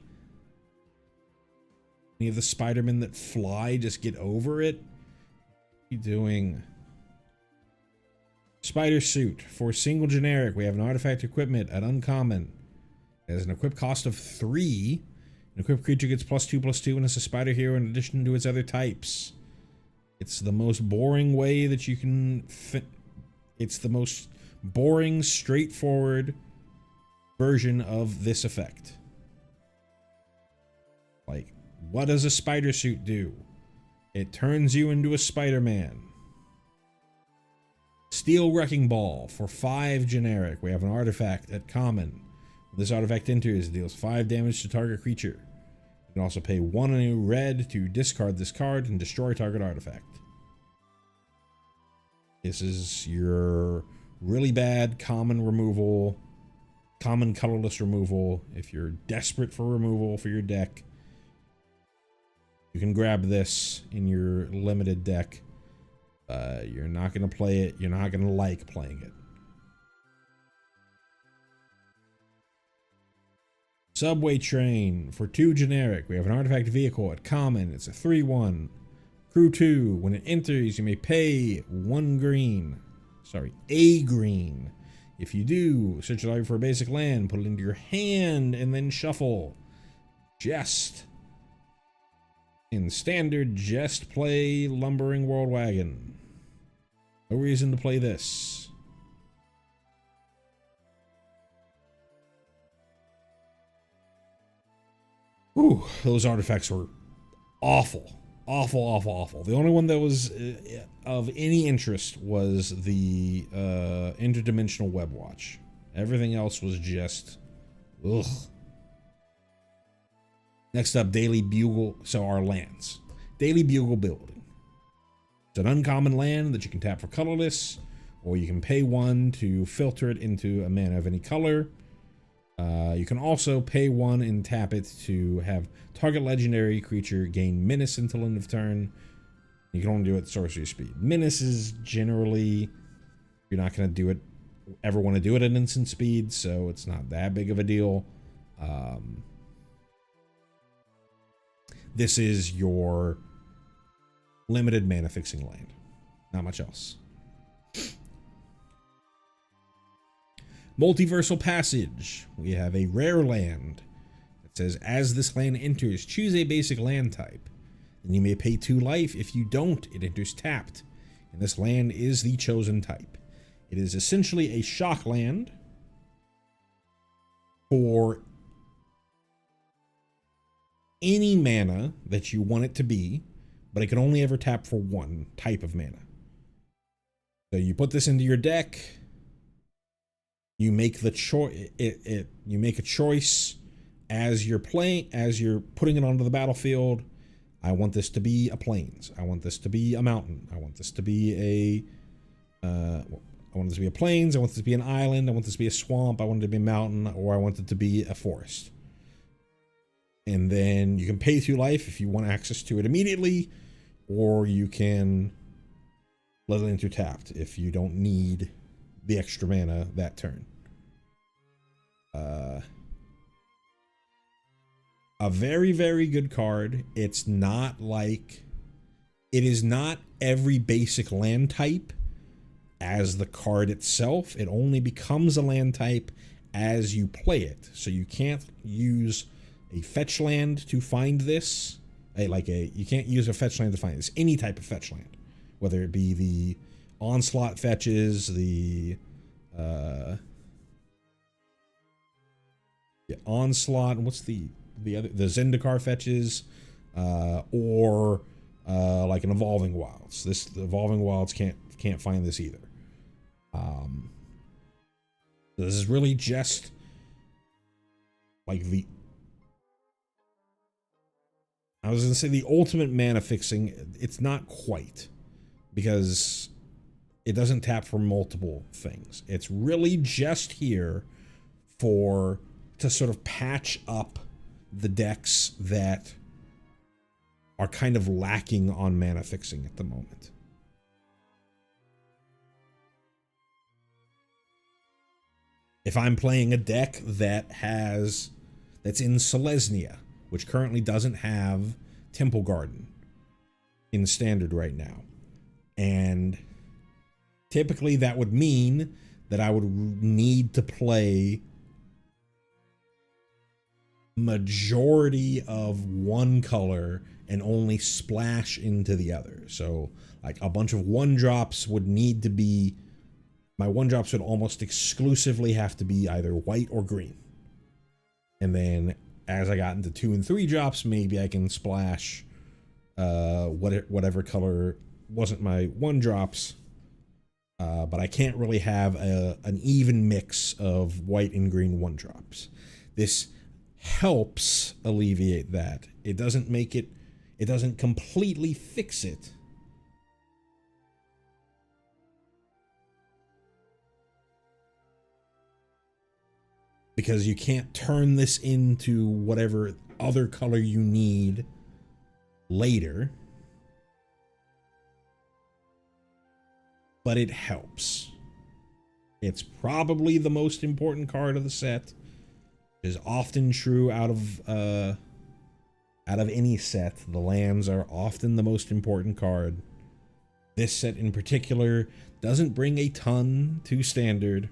any of the Spider-Men that fly just get over it. What are you doing? Spider Suit for single generic. We have an artifact equipment at uncommon. It has an equip cost of 3. An equipped creature gets +2/+2 and it's a spider hero in addition to its other types. It's the most boring way that you can fit. It's the most boring, straightforward version of this effect. Like, what does a spider suit do? It turns you into a Spider-Man. Steel Wrecking Ball for 5 generic. We have an artifact at common. When this artifact enters, it deals 5 damage to target creature. You can also pay 1 new red to discard this card and destroy target artifact. This is your really bad common removal, common colorless removal. If you're desperate for removal for your deck, you can grab this in your limited deck. You're not going to play it. You're not going to like playing it. Subway Train for 2 generic. We have an artifact vehicle at common. It's a 3/1. Crew 2. When it enters, you may pay 1 green. Sorry, a green. If you do, search your library for a basic land, put it into your hand, and then shuffle. Just. In standard, just play Lumbering World Wagon. No reason to play this. Ooh, those artifacts were awful. Awful, awful, awful. The only one that was of any interest was the interdimensional web watch. Everything else was just ugh. Next up, Daily Bugle. So our lands. Daily Bugle Building. It's an uncommon land that you can tap for colorless, or you can pay 1 to filter it into a mana of any color. You can also pay 1 and tap it to have target legendary creature gain menace until end of turn. You can only do it at sorcery speed. Menace is generally You're not going to do it, ever want to do it at instant speed, so it's not that big of a deal. This is your limited mana fixing land. Not much else. Multiversal Passage. We have a rare land that says, as this land enters, choose a basic land type. Then you may pay 2 life. If you don't, it enters tapped. And this land is the chosen type. It is essentially a shock land for any mana that you want it to be, but it can only ever tap for 1 type of mana. So you put this into your deck. You make the choice. You make a choice as you're playing, as you're putting it onto the battlefield. I want this to be a plains. I want this to be a mountain. I want this to be a. I want this to be a plains. I want this to be an island. I want this to be a swamp. I want it to be a mountain, or I want it to be a forest. And then you can pay 2 life if you want access to it immediately, or you can let it enter tapped if you don't need the extra mana that turn. A very, very good card. It's not like, it is not every basic land type as the card itself. It only becomes a land type as you play it. So you can't use a fetch land to find this. You can't use a fetch land to find this. Any type of fetch land, whether it be the onslaught fetches, the onslaught, and what's the other, the Zendikar fetches, or like an evolving wilds. The evolving wilds can't find this either. This is really just like I was gonna say the ultimate mana fixing. It's not quite, because it doesn't tap for multiple things. It's really just here to sort of patch up the decks that are kind of lacking on mana fixing at the moment. If I'm playing a deck that's in Selesnya, which currently doesn't have Temple Garden in standard right now, and typically that would mean that I would need to play majority of one color and only splash into the other. So like a bunch of 1-drops would need to be, my 1-drops would almost exclusively have to be either white or green. And then as I got into 2 and 3 drops, maybe I can splash whatever color wasn't my 1-drops. But I can't really have an even mix of white and green 1-drops. This helps alleviate that. It doesn't make it, it doesn't completely fix it. Because you can't turn this into whatever other color you need later. But it helps. It's probably the most important card of the set. It is often true out of any set. The lands are often the most important card. This set in particular doesn't bring a ton to standard.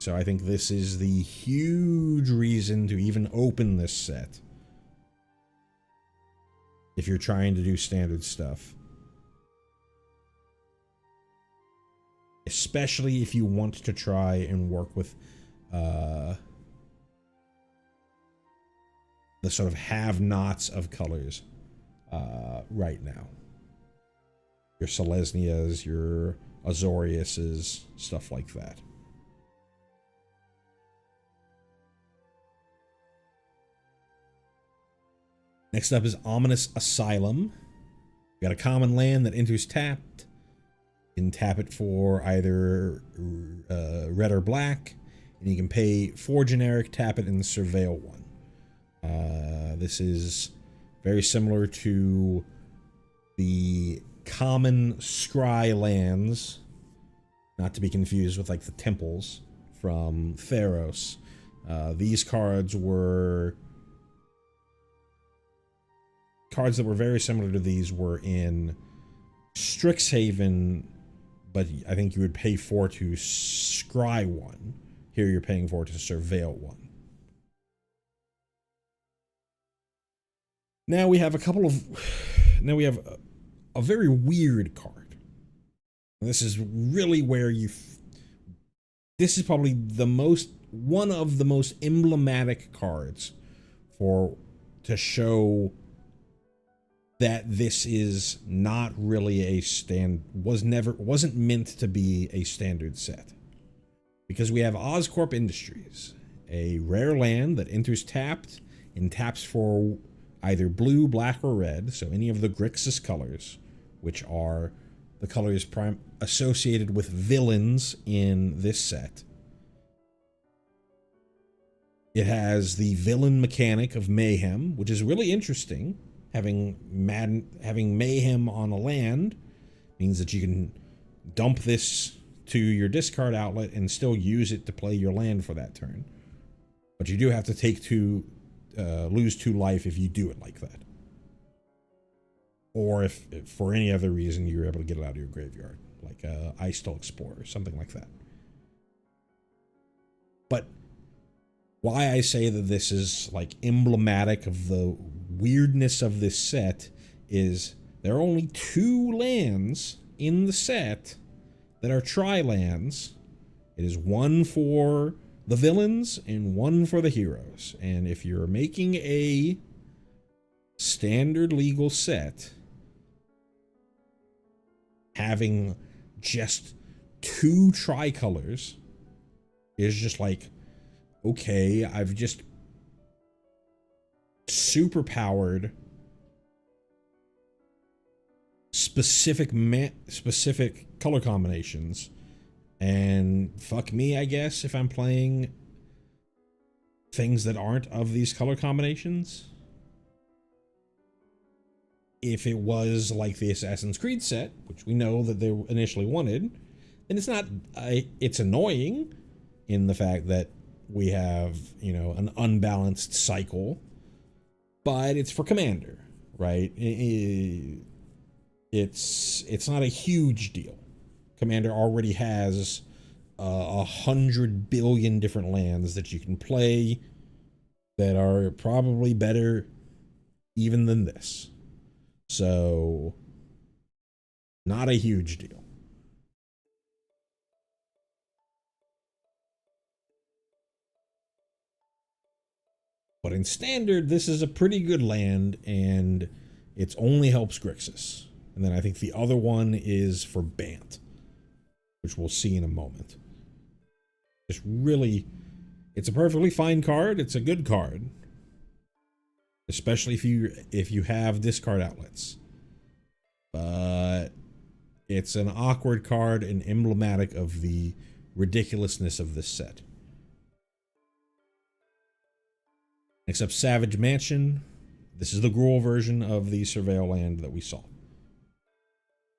So I think this is the huge reason to even open this set, if you're trying to do standard stuff. Especially if you want to try and work with the sort of have-nots of colors right now. Your Selesnyas, your Azoriuses, stuff like that. Next up is Ominous Asylum. You got a common land that enters tapped. You can tap it for either red or black, and you can pay 4 generic, tap it, and surveil 1. This is very similar to the common scry lands not to be confused with like the temples from Theros. These cards were cards that were very similar to these were in Strixhaven, but I think you would pay 4 to scry 1. Here you're paying 4 to surveil 1. Now we have a very weird card. And this is really where this is probably one of the most emblematic cards to show that this is not really wasn't meant to be a standard set. Because we have Oscorp Industries, a rare land that enters tapped and taps for either blue, black, or red, so any of the Grixis colors, which are the colors associated with villains in this set. It has the villain mechanic of Mayhem, which is really interesting. Having Mayhem on a land means that you can dump this to your discard outlet and still use it to play your land for that turn. But you do have to lose 2 life if you do it like that. Or if for any other reason you're able to get it out of your graveyard, like Ice Still Explorer, something like that. But why I say that this is like emblematic of the weirdness of this set is there are only 2 lands in the set that are tri-lands. It is 1 for the villains and 1 for the heroes. And if you're making a standard legal set, having just 2 tricolors is just like, okay, I've just superpowered specific color combinations, and fuck me, I guess, if I'm playing things that aren't of these color combinations. If it was like the Assassin's Creed set, which we know that they initially wanted, then it's not, it's annoying in the fact that we have, you know, an unbalanced cycle, but it's for Commander, right? It's not a huge deal. Commander already has 100 billion different lands that you can play that are probably better even than this. So, not a huge deal. But in Standard, this is a pretty good land, and it only helps Grixis. And then I think the other one is for Bant, which we'll see in a moment. Just really, it's a perfectly fine card. It's a good card, especially if you have discard outlets. But it's an awkward card and emblematic of the ridiculousness of this set. Next up, Savage Mansion. This is the Gruul version of the Surveil land that we saw.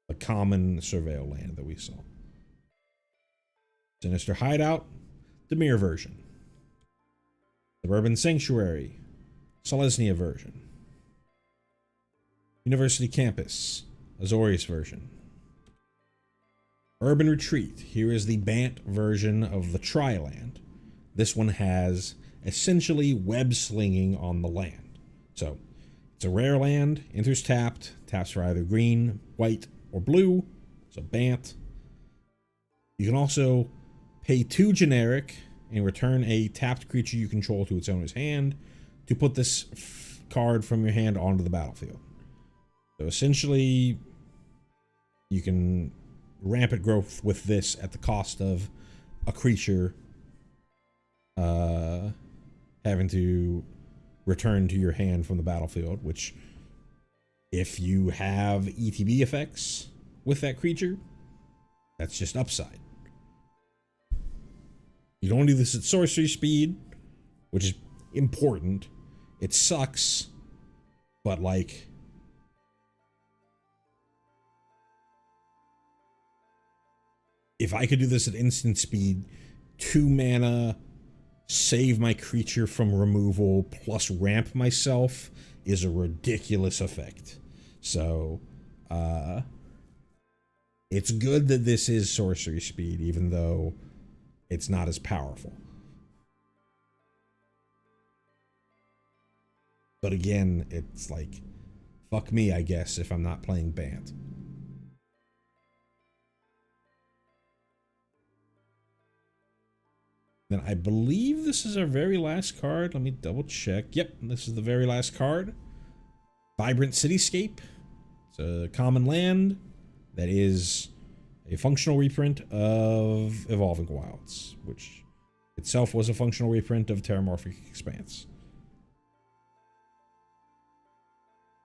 The common Surveil land that we saw. Sinister Hideout, Dimir version. Suburban Sanctuary, Selesnya version. University Campus, Azorius version. Urban Retreat, here is the Bant version of the Tri-land. This one has essentially web slinging on the land. So it's a rare land, enters tapped, taps for either green, white, or blue. So Bant. You can also pay 2 generic and return a tapped creature you control to its owner's hand to put this card from your hand onto the battlefield. So essentially, you can rampant growth with this at the cost of a creature having to return to your hand from the battlefield, which, if you have ETB effects with that creature, that's just upside. You don't do this at sorcery speed, which is important. It sucks, but like, if I could do this at instant speed, 2 mana, save my creature from removal, plus ramp myself is a ridiculous effect. So, it's good that this is sorcery speed, even though it's not as powerful. But again, it's like, fuck me, I guess, if I'm not playing Bant. Then I believe this is our very last card. Let me double check. Yep, this is the very last card. Vibrant Cityscape. It's a common land that is a functional reprint of Evolving Wilds, which itself was a functional reprint of Terramorphic Expanse.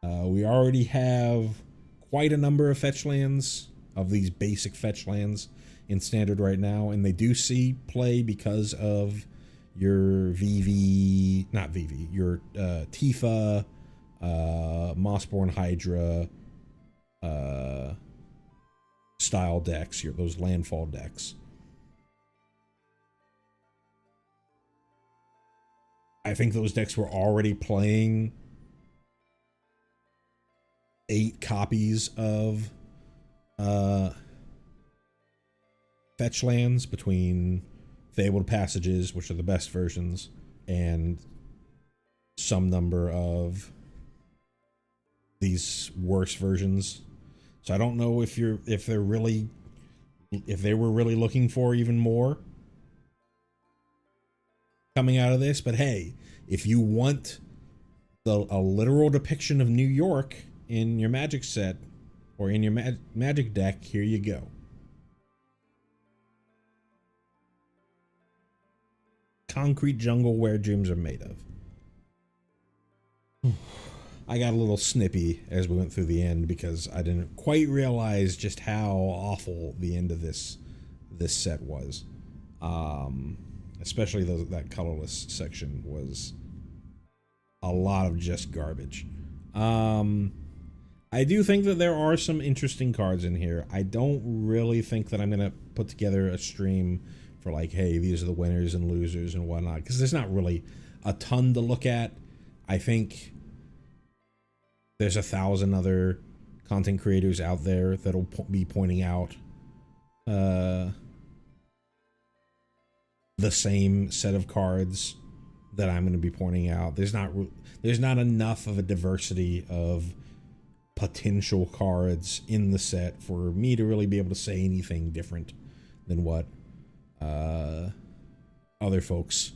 We already have quite a number of fetch lands, of these basic fetch lands, in Standard right now, and they do see play because of your your Tifa, Mossborn Hydra style decks, those landfall decks. I think those decks were already playing 8 copies of fetch lands between Fabled Passages, which are the best versions, and some number of these worse versions. So I don't know if they were really looking for even more coming out of this, but hey, if you want a literal depiction of New York in your Magic set or in your Magic deck, here you go. Concrete jungle where dreams are made of. I got a little snippy as we went through the end because I didn't quite realize just how awful the end of this set was. Especially that colorless section was a lot of just garbage. I do think that there are some interesting cards in here. I don't really think that I'm gonna put together a stream for like, hey, these are the winners and losers and whatnot, because there's not really a ton to look at. I think there's 1,000 other content creators out there that'll be pointing out the same set of cards that I'm going to be pointing out. There's not enough of a diversity of potential cards in the set for me to really be able to say anything different than what other folks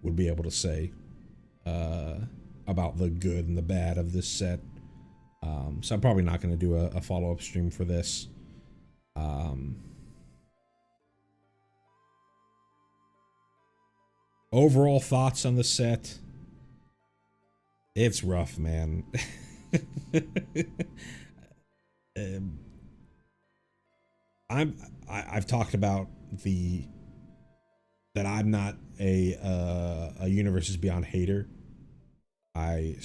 would be able to say about the good and the bad of this set. So I'm probably not going to do a follow-up stream for this. Overall thoughts on the set. It's rough, man. I've talked about that I'm not a Universes Beyond hater. I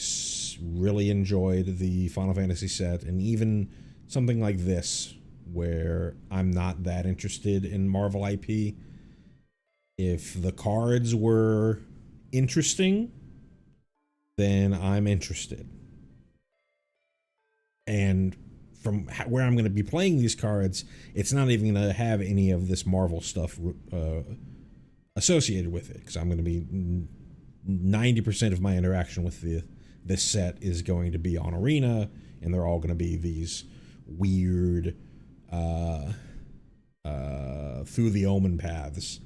really enjoyed the Final Fantasy set, and even something like this, where I'm not that interested in Marvel IP. If the cards were interesting, then I'm interested. And from where I'm going to be playing these cards, it's not even going to have any of this Marvel stuff associated with it, because I'm going to be 90% of my interaction with this set is going to be on Arena, and they're all going to be these weird through the Omen paths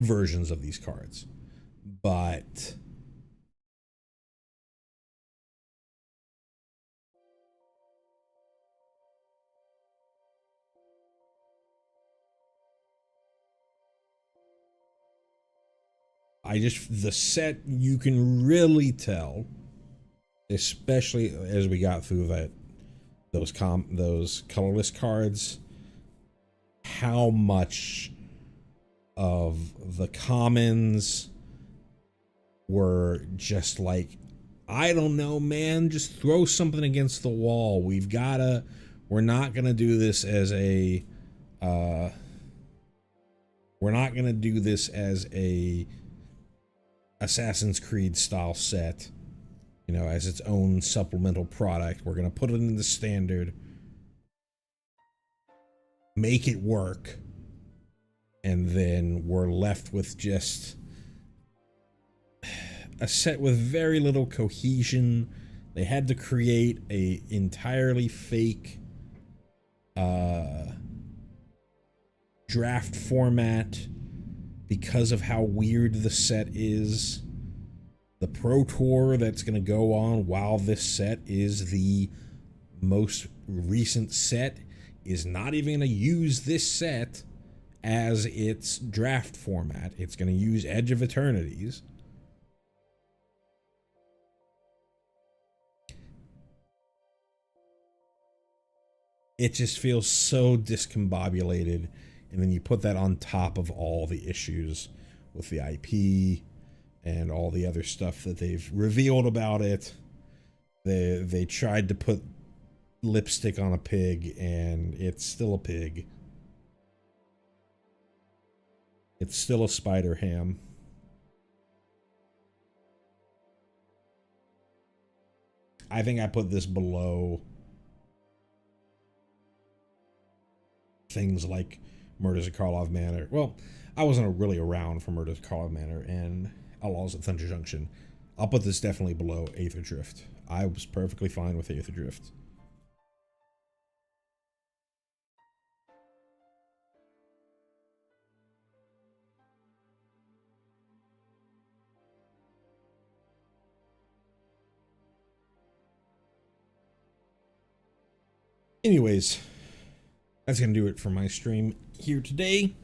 versions of these cards. But the set, you can really tell, especially as we got through those colorless cards, how much of the commons were just like, I don't know, man, just throw something against the wall. We're we're not gonna do this as a we're not gonna do this as a Assassin's Creed style set, you know, as its own supplemental product. We're gonna put it in the standard, make it work, and then we're left with just a set with very little cohesion. They had to create a entirely fake draft format because of how weird the set is. The Pro Tour that's going to go on while this set is the most recent set is not even going to use this set as its draft format. It's going to use Edge of Eternities. It just feels so discombobulated, and then you put that on top of all the issues with the IP and all the other stuff that they've revealed about it. They tried to put lipstick on a pig, and it's still a pig. It's still a spider ham. I think I put this below things like Murders at Karlov Manor. Well, I wasn't really around for Murders at Karlov Manor and Outlaws at Thunder Junction. I'll put this definitely below Aether Drift. I was perfectly fine with Aether Drift. Anyways, that's gonna do it for my stream here today.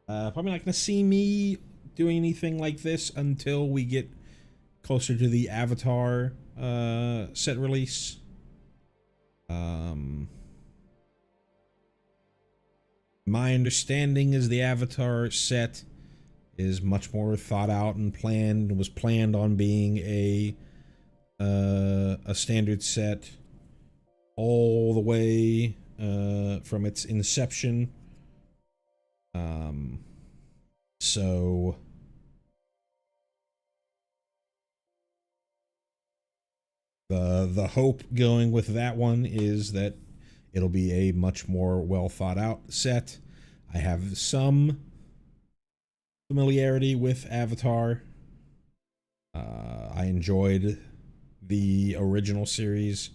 Probably not gonna see me doing anything like this until we get closer to the Avatar set release. My understanding is the Avatar set is much more thought out and planned, and was planned on being a standard set all the way from its inception. So the hope going with that one is that it'll be a much more well thought out set. I have some familiarity with Avatar. I enjoyed the original series.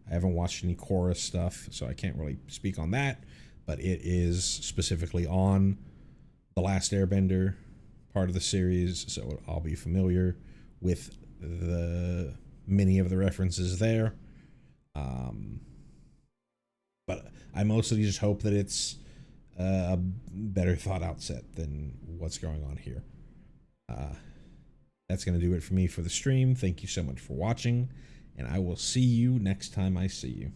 I haven't watched any Korra stuff, so I can't really speak on that, but it is specifically on The Last Airbender part of the series, so I'll be familiar with the many of the references there. But I mostly just hope that it's a better thought out set than what's going on here. That's going to do it for me for the stream. Thank you so much for watching, and I will see you next time I see you.